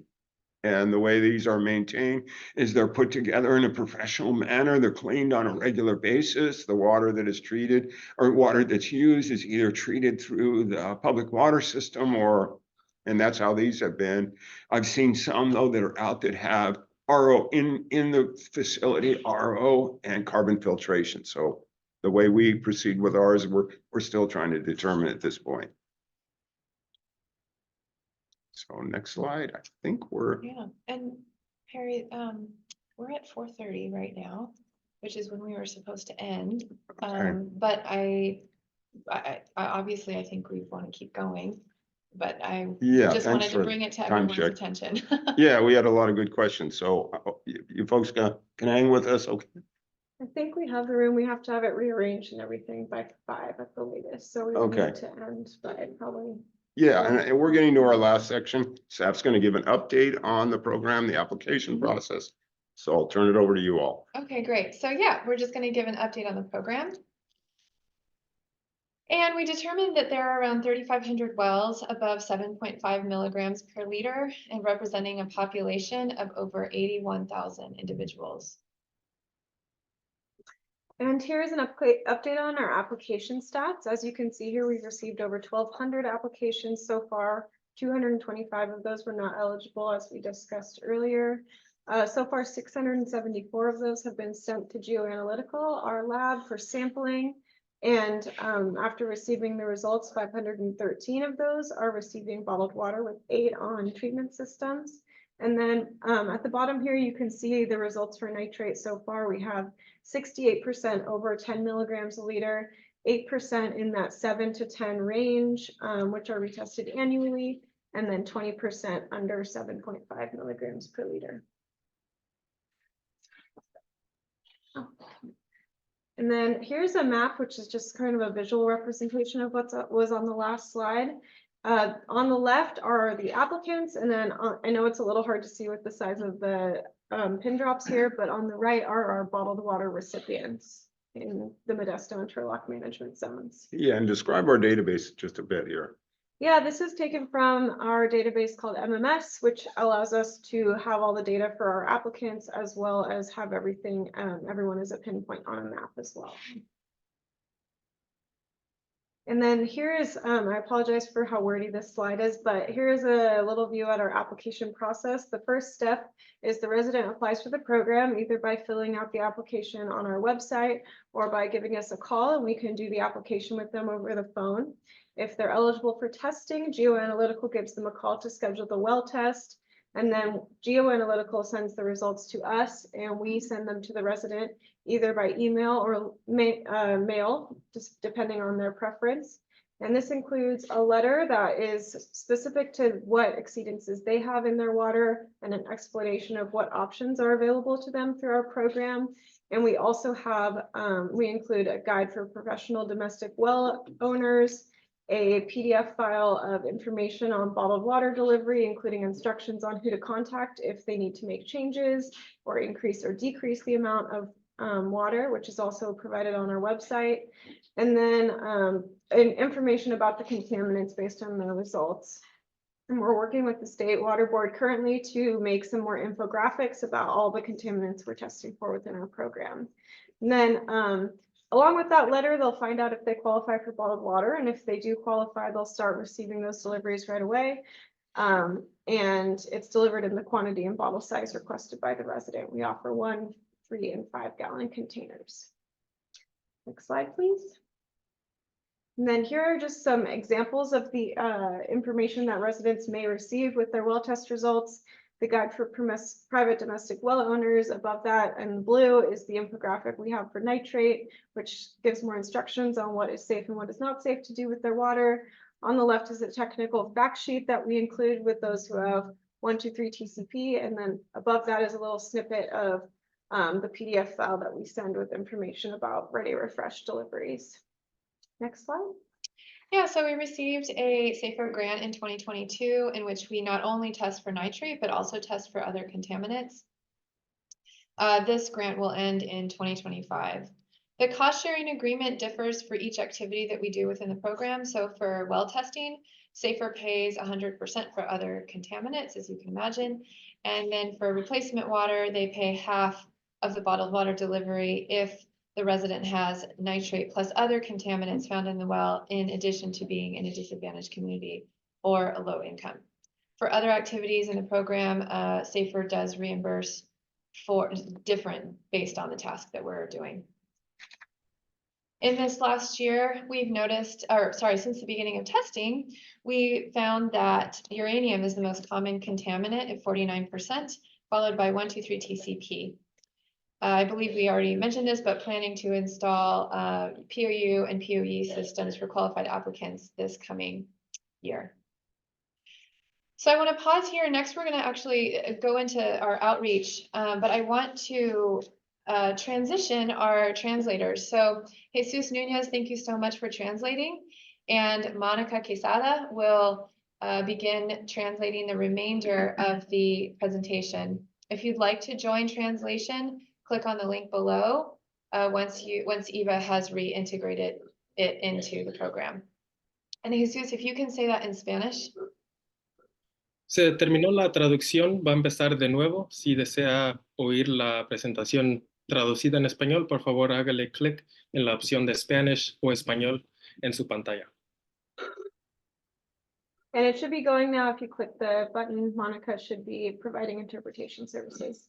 And the way these are maintained is they're put together in a professional manner. They're cleaned on a regular basis. The water that is treated or water that's used is either treated through the public water system and that's how these have been. I've seen some though that are out that have RO in the facility, RO and carbon filtration. So the way we proceed with ours, we're still trying to determine at this point. So next slide, I think we're. Yeah, and Perry, we're at 4:30 right now, which is when we were supposed to end. But I obviously I think we want to keep going, but I just wanted to bring it to everyone's attention. Yeah, we had a lot of good questions. So you folks can hang with us, okay? I think we have the room. We have to have it rearranged and everything by 5 at the latest. So we Okay. need to end by probably. Yeah, and we're getting to our last section. Staff's going to give an update on the program, the application process. So I'll turn it over to you all. Okay, great. So yeah, we're just going to give an update on the program. And we determined that there are around 3,500 wells above 7.5 milligrams per liter and representing a population of over 81,000 individuals. And here's an update on our application stats. As you can see here, we've received over 1,200 applications so far. 225 of those were not eligible, as we discussed earlier. So far, 674 of those have been sent to Geoanalytical, our lab, for sampling. And after receiving the results, 513 of those are receiving bottled water with 8 on treatment systems. And then at the bottom here, you can see the results for nitrate so far. We have 68% over 10 milligrams a liter, 8% in that 7 to 10 range, which are retested annually, and then 20% under 7.5 milligrams per liter. And then here's a map, which is just kind of a visual representation of what was on the last slide. On the left are the applicants, and then I know it's a little hard to see with the size of the pin drops here, but on the right are our bottled water recipients in the Modesto and Turlock management zones. Yeah, and describe our database just a bit here. Yeah, this is taken from our database called MMS, which allows us to have all the data for our applicants, as well as have everything, everyone is a pinpoint on a map as well. And then here is, I apologize for how wordy this slide is, but here is a little view at our application process. The first step is the resident applies for the program, either by filling out the application on our website or by giving us a call, and we can do the application with them over the phone. If they're eligible for testing, Geoanalytical gives them a call to schedule the well test, and then Geoanalytical sends the results to us, and we send them to the resident either by email or mail, just depending on their preference. And this includes a letter that is specific to what exceedances they have in their water and an explanation of what options are available to them through our program. And we also have, we include a guide for professional domestic well owners a PDF file of information on bottled water delivery, including instructions on who to contact if they need to make changes or increase or decrease the amount of water, which is also provided on our website. And then information about the contaminants based on the results. And we're working with the State Water Board currently to make some more infographics about all the contaminants we're testing for within our program. And then along with that letter, they'll find out if they qualify for bottled water. And if they do qualify, they'll start receiving those deliveries right away. And it's delivered in the quantity and bottle size requested by the resident. We offer 1, 3, and 5 gallon containers. Next slide, please. And then here are just some examples of the information that residents may receive with their well test results. The guide for private domestic well owners. Above that in blue is the infographic we have for nitrate, which gives more instructions on what is safe and what is not safe to do with their water. On the left is a technical fact sheet that we include with those who have 1, 2, 3 TCP. And then above that is a little snippet of the PDF file that we send with information about Ready Refresh deliveries. Next slide. Yeah, so we received a SAFER grant in 2022 in which we not only test for nitrate, but also test for other contaminants. This grant will end in 2025. The cost sharing agreement differs for each activity that we do within the program. So for well testing, SAFER pays 100% for other contaminants, as you can imagine. And then for replacement water, they pay half of the bottled water delivery if the resident has nitrate plus other contaminants found in the well, in addition to being in a disadvantaged community or a low income. For other activities in the program, SAFER does reimburse for different based on the task that we're doing. In this last year, we've noticed, since the beginning of testing, we found that uranium is the most common contaminant at 49%, followed by 1, 2, 3 TCP. I believe we already mentioned this, but planning to install POU and POE systems for qualified applicants this coming year. So I want to pause here. Next, we're going to actually go into our outreach, but I want to transition our translators. So Jesus Nunez, thank you so much for translating. And Monica Quesada will begin translating the remainder of the presentation. If you'd like to join translation, click on the link below once Eva has reintegrated it into the program. And Jesus, if you can say that in Spanish. Se terminó la traducción, va a empezar de nuevo. Si desea oír la presentación traducida en español, por favor hágale clic en la opción de Spanish o español en su pantalla. And it should be going now. If you click the button, Monica should be providing interpretation services.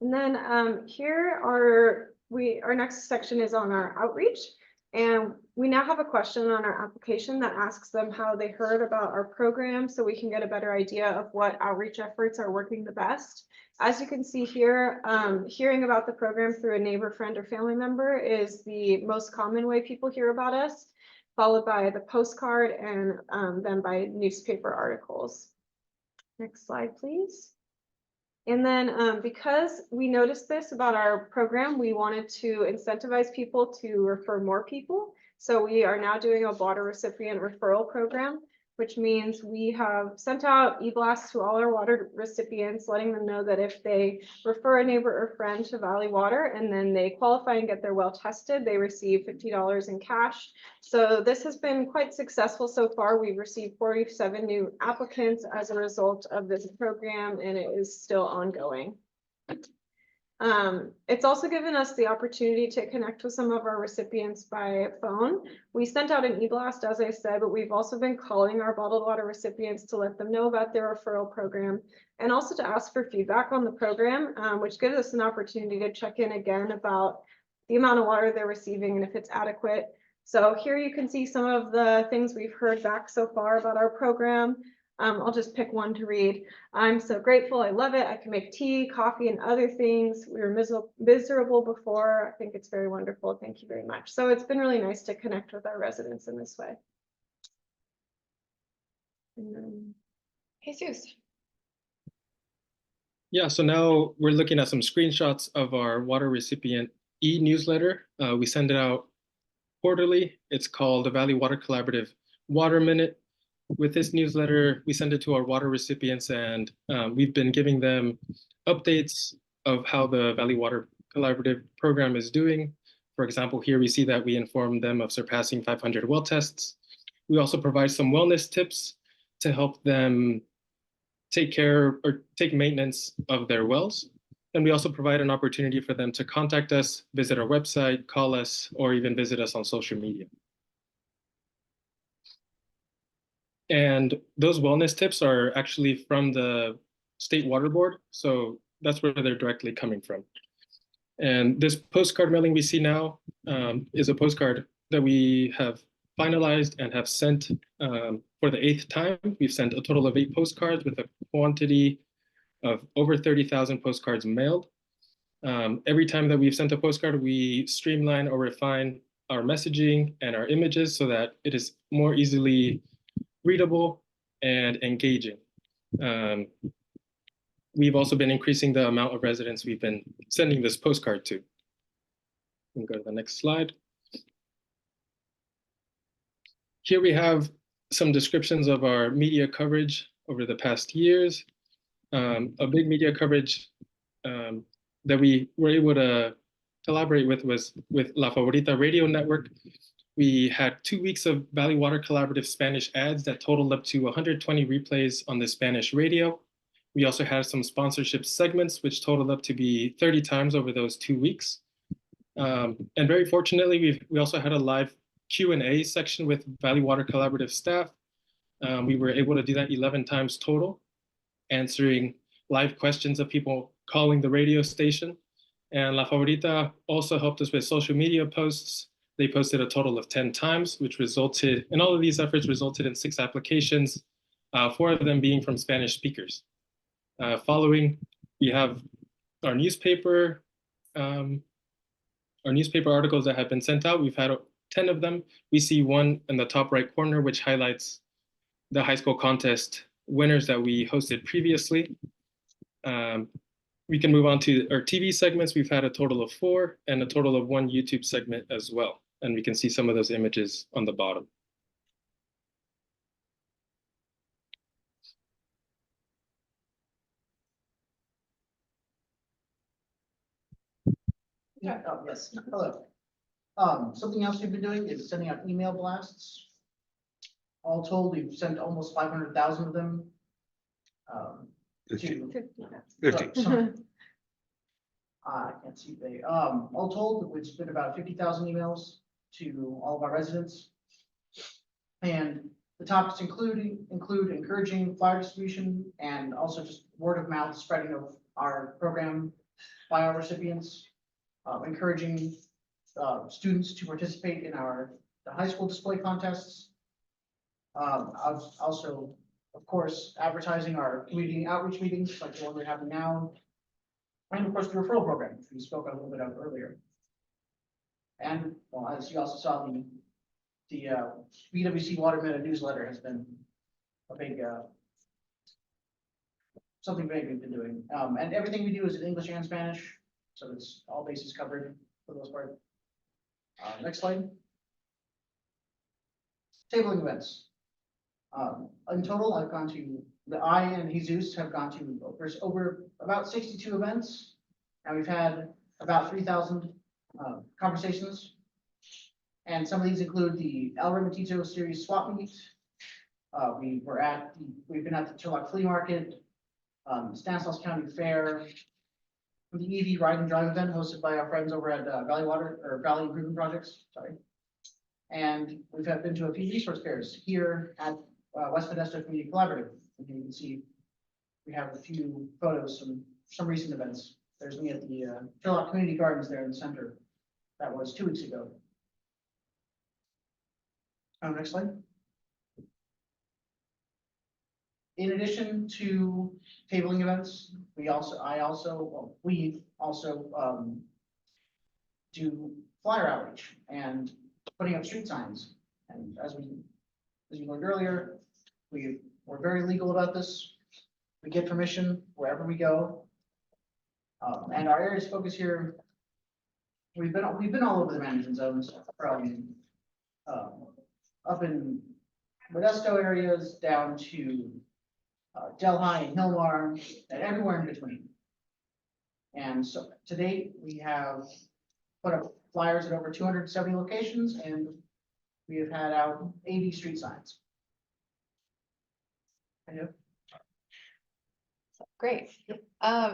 And then our next section is on our outreach. And we now have a question on our application that asks them how they heard about our program so we can get a better idea of what outreach efforts are working the best. As you can see here, hearing about the program through a neighbor, friend, or family member is the most common way people hear about us, followed by the postcard and then by newspaper articles. Next slide, please. And then because we noticed this about our program, we wanted to incentivize people to refer more people. So we are now doing a water recipient referral program, which means we have sent out e-blasts to all our water recipients, letting them know that if they refer a neighbor or friend to Valley Water and then they qualify and get their well tested, they receive $50 in cash. So this has been quite successful so far. We've received 47 new applicants as a result of this program, and it is still ongoing. It's also given us the opportunity to connect with some of our recipients by phone. We sent out an e-blast, as I said, but we've also been calling our bottled water recipients to let them know about their referral program and also to ask for feedback on the program, which gives us an opportunity to check in again about the amount of water they're receiving and if it's adequate. So here you can see some of the things we've heard back so far about our program. I'll just pick one to read. I'm so grateful. I love it. I can make tea, coffee, and other things. We were miserable before. I think it's very wonderful. Thank you very much. So it's been really nice to connect with our residents in this way. Jesus. Yeah, so now we're looking at some screenshots of our water recipient e-newsletter. We send it out quarterly. It's called the Valley Water Collaborative Water Minute. With this newsletter, we send it to our water recipients, and we've been giving them updates of how the Valley Water Collaborative program is doing. For example, here we see that we informed them of surpassing 500 well tests. We also provide some wellness tips to help them take care or take maintenance of their wells. And we also provide an opportunity for them to contact us, visit our website, call us, or even visit us on social media. And those wellness tips are actually from the State Water Board. So that's where they're directly coming from. And this postcard mailing we see now is a postcard that we have finalized and have sent for the 8th time. We've sent a total of 8 postcards with a quantity of over 30,000 postcards mailed. Every time that we've sent a postcard, we streamline or refine our messaging and our images so that it is more easily readable and engaging. We've also been increasing the amount of residents we've been sending this postcard to. We can go to the next slide. Here we have some descriptions of our media coverage over the past years. A big media coverage that we were able to collaborate with was with La Favorita Radio Network. We had 2 weeks of Valley Water Collaborative Spanish ads that totaled up to 120 replays on the Spanish radio. We also had some sponsorship segments, which totaled up to be 30 times over those 2 weeks. And very fortunately, we also had a live Q&A section with Valley Water Collaborative staff. We were able to do that 11 times total, answering live questions of people calling the radio station. And La Favorita also helped us with social media posts. They posted a total of 10 times, which resulted, and all of these efforts resulted in 6 applications, 4 of them being from Spanish speakers. Following, we have our newspaper articles that have been sent out. We've had 10 of them. We see one in the top right corner, which highlights the high school contest winners that we hosted previously. We can move on to our TV segments. We've had a total of 4 and a total of 1 YouTube segment as well. And we can see some of those images on the bottom. Yeah, oh, yes, hello. Something else we've been doing is sending out email blasts. All told, we've sent almost 500,000 of them. 50. 50. Sorry. I can't see they, all told, we've sent about 50,000 emails to all of our residents. And the topics include encouraging flyer distribution and also just word of mouth spreading of our program by our recipients. Encouraging students to participate in the high school display contests. Also, of course, advertising our community outreach meetings like the one we're having now. And of course, the referral program, which we spoke a little bit of earlier. And well, as you also saw, the BWC Water Minute newsletter has been a big something big we've been doing. And everything we do is in English and Spanish. So it's all bases covered for the most part. Next slide. Tabling events. In total, I and Jesus have gone to over about 62 events, and we've had about 3,000 conversations. And some of these include the El Remitito Series Swap Meet. We've been at the Turlock Flea Market, Stanislaus County Fair, the EV Ride and Drive event hosted by our friends over at Valley Water or Valley Improvement Projects, sorry. And we've been to a few resource fairs here at West Modesto Community Collaborative. And you can see we have a few photos from some recent events. There's me at the Turlock Community Gardens there in the center. That was 2 weeks ago. Next slide. In addition to tabling events, we also do flyer outreach and putting up street signs. And as you learned earlier, we're very legal about this. We get permission wherever we go. And our areas of focus here, we've been all over the management zones from, up in Modesto areas down to Delhi and Hillmar and everywhere in between. And so to date, we have put up flyers at over 270 locations, and we have had out 80 street signs. Great.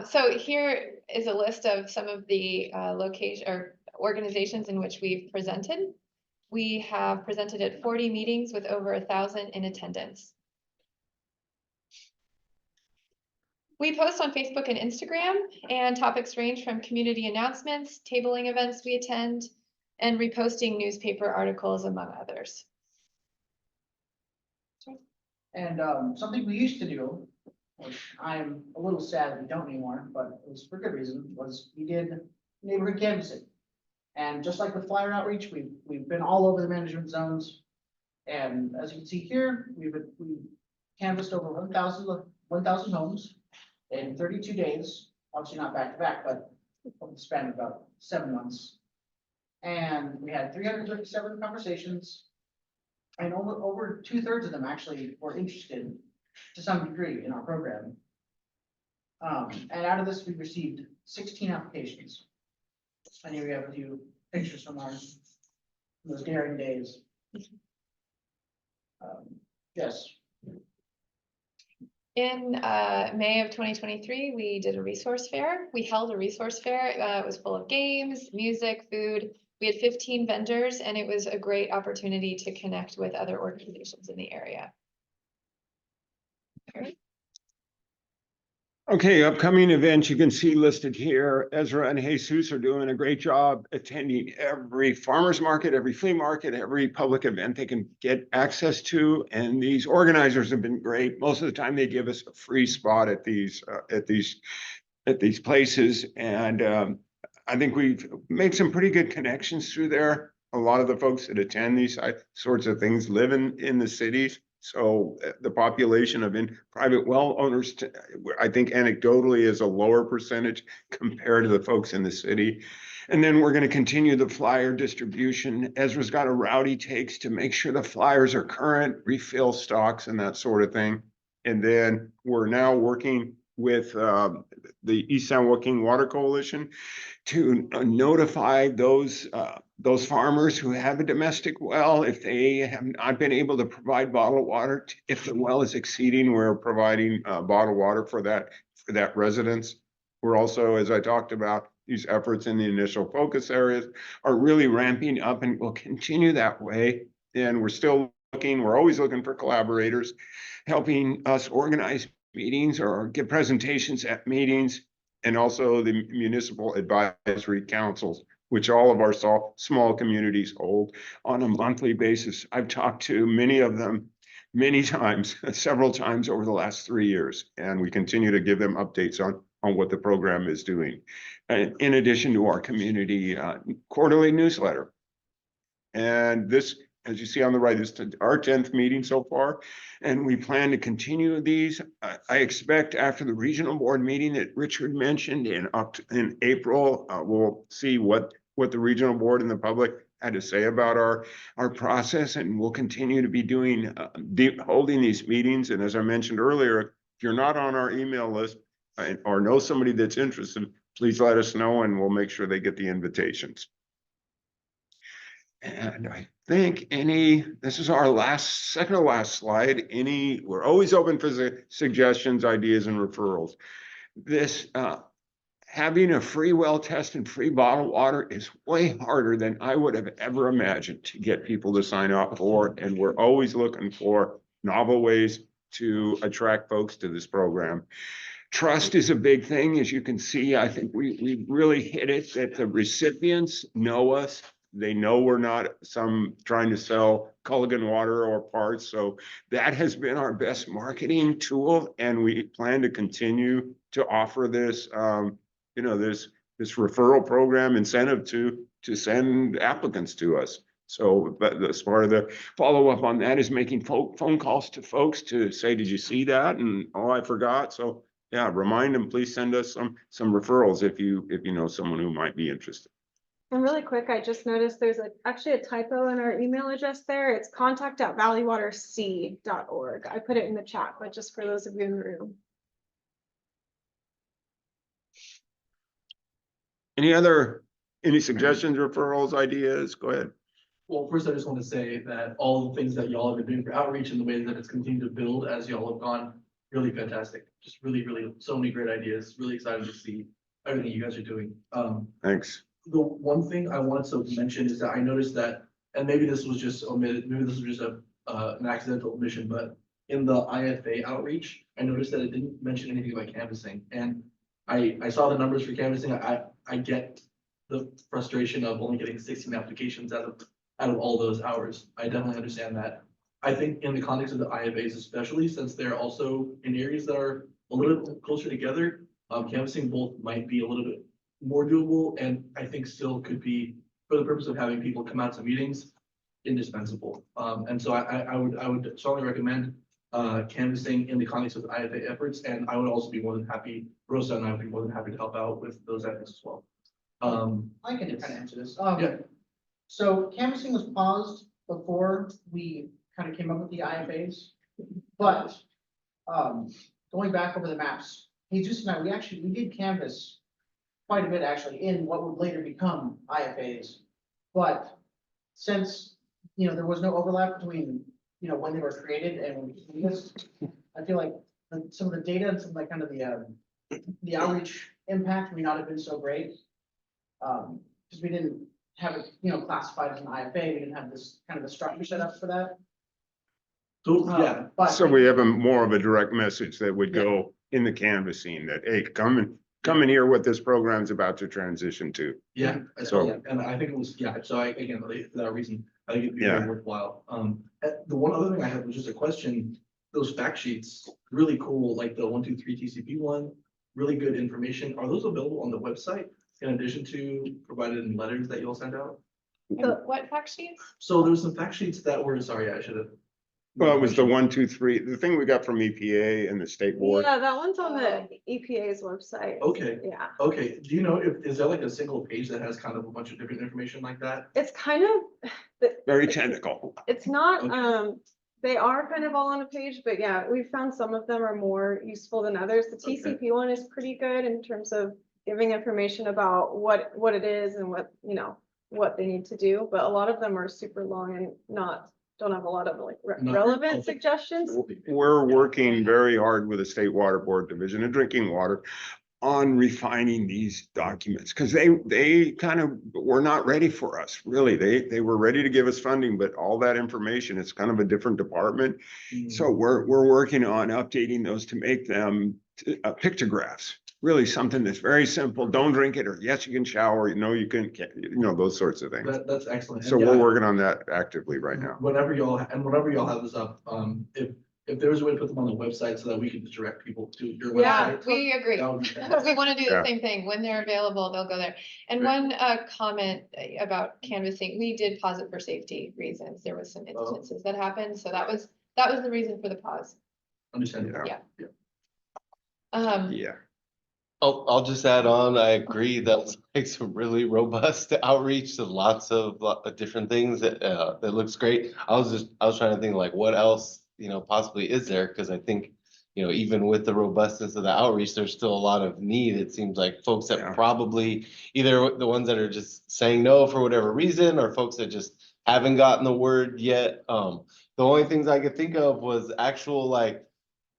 So here is a list of some of the location or organizations in which we've presented. We have presented at 40 meetings with over 1,000 in attendance. We post on Facebook and Instagram, and topics range from community announcements, tabling events we attend, and reposting newspaper articles, among others. And something we used to do, which I'm a little sad that we don't anymore, but it was for good reason, was we did neighborhood canvassing. And just like with flyer outreach, we've been all over the management zones. And as you can see here, we canvassed over 1,000 homes in 32 days, obviously not back to back, but over the span of about 7 months. And we had 337 conversations, and over 2/3 of them actually were interested to some degree in our program. And out of this, we received 16 applications. And here we have a few pictures from those daring days. Yes. In May of 2023, we did a resource fair. We held a resource fair. It was full of games, music, food. We had 15 vendors, and it was a great opportunity to connect with other organizations in the area. Okay, upcoming events you can see listed here. Ezra and Jesus are doing a great job attending every farmer's market, every flea market, every public event they can get access to. And these organizers have been great. Most of the time they give us a free spot at these places. And I think we've made some pretty good connections through there. A lot of the folks that attend these sorts of things live in the cities. So the population of private well owners, I think anecdotally, is a lower percentage compared to the folks in the city. And then we're going to continue the flyer distribution. Ezra's got a route he takes to make sure the flyers are current, refill stocks and that sort of thing. And then we're now working with the East San Joaquin Water Coalition to notify those farmers who have a domestic well, if they have not been able to provide bottled water, if the well is exceeding, we're providing bottled water for that residence. We're also, as I talked about, these efforts in the initial focus areas are really ramping up and will continue that way. And we're always looking for collaborators, helping us organize meetings or give presentations at meetings, and also the municipal advisory councils, which all of our small communities hold on a monthly basis. I've talked to many of them many times, several times over the last 3 years, and we continue to give them updates on what the program is doing, in addition to our community quarterly newsletter. And this, as you see on the right, is our 10th meeting so far, and we plan to continue these. I expect after the regional board meeting that Richard mentioned in April, we'll see what the regional board and the public had to say about our process, and we'll continue to be holding these meetings. And as I mentioned earlier, if you're not on our email list or know somebody that's interested, please let us know and we'll make sure they get the invitations. And I think this is our second to last slide. We're always open for suggestions, ideas, and referrals. This, having a free well test and free bottled water is way harder than I would have ever imagined to get people to sign up for. And we're always looking for novel ways to attract folks to this program. Trust is a big thing. As you can see, I think we really hit it, that the recipients know us. They know we're not trying to sell Culligan water or parts. So that has been our best marketing tool. And we plan to continue to offer this, this referral program incentive to send applicants to us. So that's part of the follow-up on that is making phone calls to folks to say, did you see that? And, oh, I forgot. So yeah, remind them, please send us some referrals if you know someone who might be interested. And really quick, I just noticed there's actually a typo in our email address there. It's contact@valleywaterc.org. I put it in the chat, but just for those of you in the room. Any suggestions, referrals, ideas? Go ahead. Well, first, I just want to say that all the things that y'all have been doing for outreach and the way that it's continued to build as y'all have gone, really fantastic. Just really, really, so many great ideas. Really excited to see everything you guys are doing. Thanks. The one thing I wanted to mention is that I noticed that, and maybe this was just omitted, maybe this was just an accidental omission, but in the IFA outreach, I noticed that it didn't mention anything about canvassing. And I saw the numbers for canvassing. I get the frustration of only getting 16 applications out of all those hours. I definitely understand that. I think in the context of the IFAs, especially since they're also in areas that are a little bit closer together, canvassing both might be a little bit more doable, and I think still could be, for the purpose of having people come out to meetings, indispensable. And so I would strongly recommend canvassing in the context of the IFA efforts, and I would also be more than happy, Rosa and I would be more than happy to help out with those efforts as well. I can kind of answer this. Yeah. So canvassing was paused before we kind of came up with the IFAs, but going back over the maps, Jesus and I, we did canvass quite a bit actually in what would later become IFAs. But since, there was no overlap between, when they were created and when we did this, I feel like some of the data and some of kind of the outreach impact may not have been so great. Because we didn't have it, classified as an IFA. We didn't have this kind of a structure set up for that. So, yeah. So we have more of a direct message that would go in the canvassing that, hey, come and hear what this program's about to transition to. Yeah, So, and I think it was, so again, for that reason, I think it'd be very worthwhile. The one other thing I had was just a question, those fact sheets, really cool, like the 1, 2, 3 TCP one, really good information. Are those available on the website in addition to provided in letters that you'll send out? What fact sheets? So there was some fact sheets that were, sorry, I should have. well, it was the 1, 2, 3, the thing we got from EPA and the state board. Yeah, that one's on the EPA's website. Okay. Yeah. Okay, do you know is there like a single page that has kind of a bunch of different information like that? It's kind of. Very technical. It's not, they are kind of all on a page, but yeah, we found some of them are more useful than others. The TCP one is pretty good in terms of giving information about what it is and what, what they need to do. But a lot of them are super long and don't have a lot of relevant suggestions. We're working very hard with the State Water Board Division of Drinking Water on refining these documents, because they kind of were not ready for us, really. They were ready to give us funding, but all that information, it's kind of a different department. So we're working on updating those to make them pictographs, really something that's very simple. Don't drink it, or yes, you can shower, you can, those sorts of things. That's excellent. So we're working on that actively right now. Whenever y'all have this up, if there was a way to put them on the website so that we could direct people to your website. Yeah, we agree. that would be We want to do the Yeah. same thing. When they're available, they'll go there. And one comment about canvassing, we did pause it for safety reasons. There was some instances that happened, so that was the reason for the pause. Understand. Yeah. Yeah. I'll just add on, I agree, that's like some really robust outreach to lots of different things that looks great. I was trying to think like what else, possibly is there, because I think, even with the robustness of the outreach, there's still a lot of need. It seems like folks that probably either the ones that are just saying no for whatever reason, or folks that just haven't gotten the word yet. The only things I could think of was actual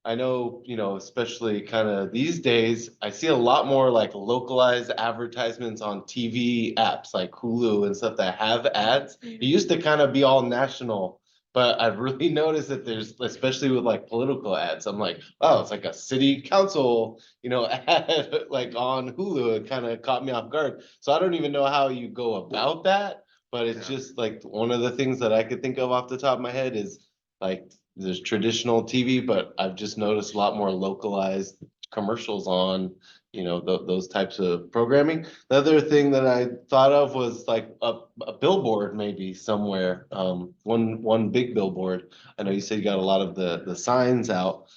I know, especially kind of these days, I see a lot more like localized advertisements on TV apps like Hulu and stuff that have ads. It used to kind of be all national, but I've really noticed that there's, especially with like political ads, I'm like, oh, it's like a city council, ad like on Hulu. It kind of caught me off guard. So I don't even know how you go about that, but it's just like one of the things that I could think of off the top of my head is like, there's traditional TV, but I've just noticed a lot more localized commercials on, those types of programming. The other thing that I thought of was like a billboard maybe somewhere, one big billboard. I know you said you got a lot of the signs out.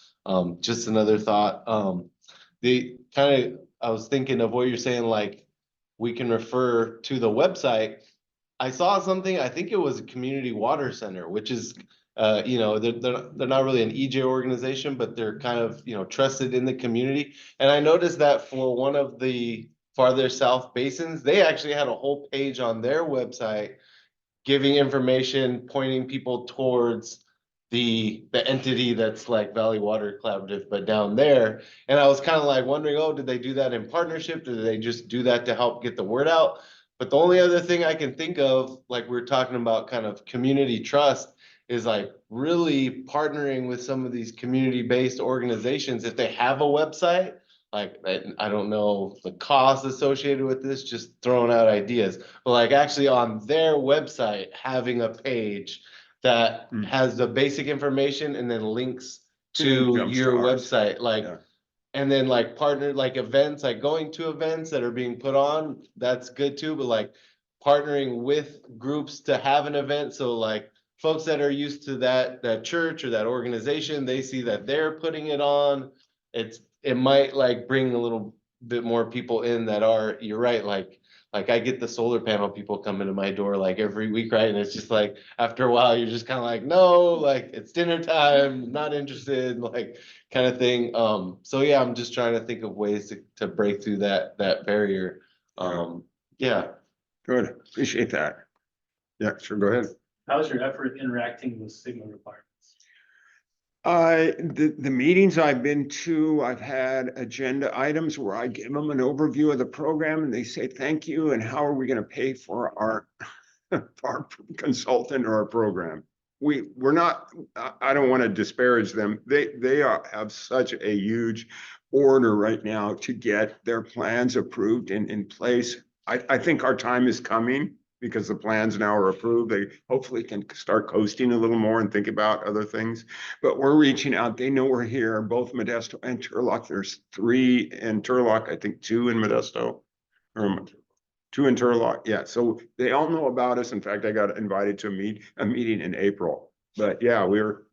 Just another thought. I was thinking of what you're saying, like, we can refer to the website. I saw something, I think it was a community water center, which is, you know, they're not really an EJ organization, but they're kind of, you know, trusted in the community. And I noticed that for one of the farther south basins, they actually had a whole page on their website giving information, pointing people towards the entity that's like Valley Water Collaborative, but down there. And I was kind of like wondering, oh, did they do that in partnership? Did they just do that to help get the word out? But the only other thing I can think of, like we're talking about kind of community trust, is like really partnering with some of these community-based organizations. If they have a website, like, I don't know the cost associated with this, just throwing out ideas, but like actually on their website, having a page that has the basic information and then links to your website, like, and then like partner, like events, like going to events that are being put on, that's good too, but like partnering with groups to have an event. So like folks that are used to that church or that organization, they see that they're putting it on. It might like bring a little bit more people in that are, you're right, like I get the solar panel people coming to my door like every week, right? And it's just like, after a while, you're just kind of like, no, like it's dinner time, not interested, like kind of thing. So yeah, I'm just trying to think of ways to break through that barrier. Yeah. Good, appreciate that. Yeah, sure, go ahead. How's your effort interacting with Sigma requirements? The meetings I've been to, I've had agenda items where I give them an overview of the program and they say, thank you, and how are we gonna pay for our consultant or our program? We're not, I don't want to disparage them. They have such a huge order right now to get their plans approved and in place. I think our time is coming because the plans now are approved. They hopefully can start coasting a little more and think about other things. But we're reaching out. They know we're here, both Modesto and Turlock. There's 3 in Turlock, I think 2 in Modesto. 2 in Turlock, yeah. So they all know about us. In fact, I got invited to a meeting in April. But yeah, we're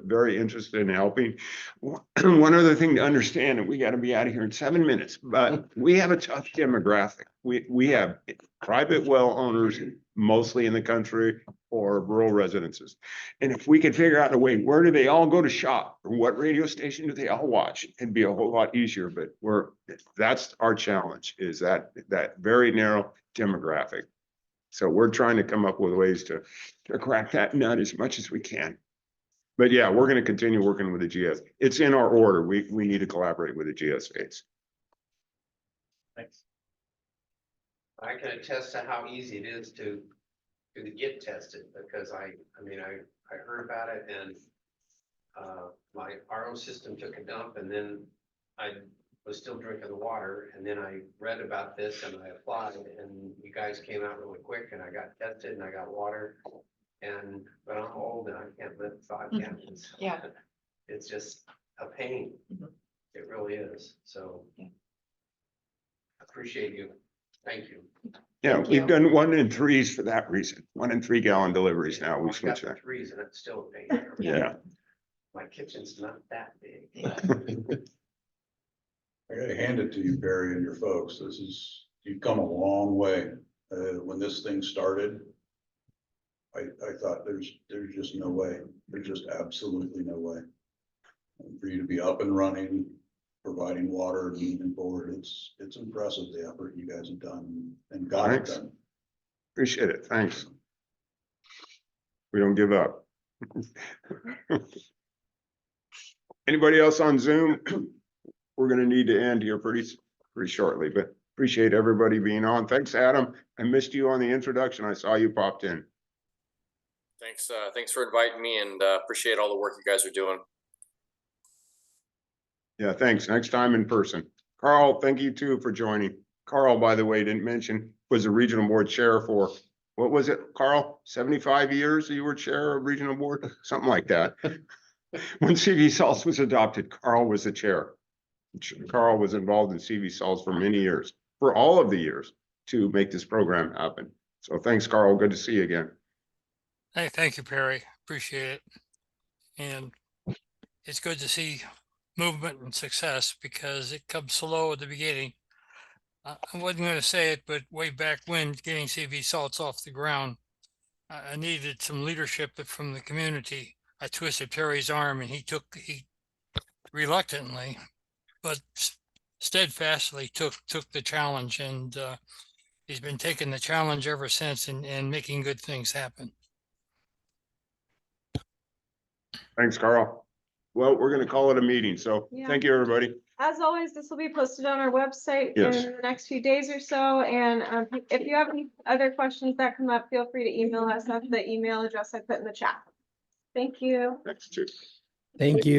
very interested in helping. One other thing to understand, and we got to be out of here in 7 minutes, but we have a tough demographic. We have private well owners, mostly in the country, or rural residences. And if we could figure out a way, where do they all go to shop? Or what radio station do they all watch? It'd be a whole lot easier, but that's our challenge, is that very narrow demographic. So we're trying to come up with ways to crack that nut as much as we can. But yeah, we're going to continue working with the GS. It's in our order. We need to collaborate with the GSAs. Thanks. I can attest to how easy it is to get tested, because I heard about it, and my RO system took a dump, and then I was still drinking the water, and then I read about this and I applied, and you guys came out really quick, and I got tested and I got water. But I'm old and I can't lift 5 gallons. Yeah. It's just a pain. It really is. So appreciate you. Thank you. Yeah, we've done 1 in 3s for that reason. 1 in 3 gallon deliveries now. We switch that. 3s and it's still a pain. Yeah. My kitchen's not that big. I gotta hand it to you, Barry, and your folks. You've come a long way. When this thing started, I thought there's just no way. There's just absolutely no way. And for you to be up and running, providing water and moving forward, it's impressive, the effort you guys have done and got it done. Appreciate it. Thanks. We don't give up. Anybody else on Zoom? We're going to need to end here pretty shortly, but appreciate everybody being on. Thanks, Adam. I missed you on the introduction. I saw you popped in. Thanks for inviting me, and appreciate all the work you guys are doing. Yeah, thanks. Next time in person. Carl, thank you too for joining. Carl, by the way, didn't mention, was the regional board chair for, what was it, Carl? 75 years you were chair of regional board? Something like that. When CV Salts was adopted, Carl was the chair. Carl was involved in CV Salts for many years, for all of the years, to make this program happen. So thanks, Carl. Good to see you again. Hey, thank you, Perry. Appreciate it. And it's good to see movement and success because it comes slow at the beginning. I wasn't going to say it, but way back when getting CV salts off the ground, I needed some leadership from the community. I twisted Perry's arm and he reluctantly, but steadfastly took the challenge, and he's been taking the challenge ever since and making good things happen. Thanks, Carl. Well, we're gonna call it a meeting, so Yeah. thank you, everybody. As always, this will be posted on our website in Yes. the next few days or so. And if you have any other questions that come up, feel free to email us at the email address I put in the chat. Thank you. Next two. Thank you.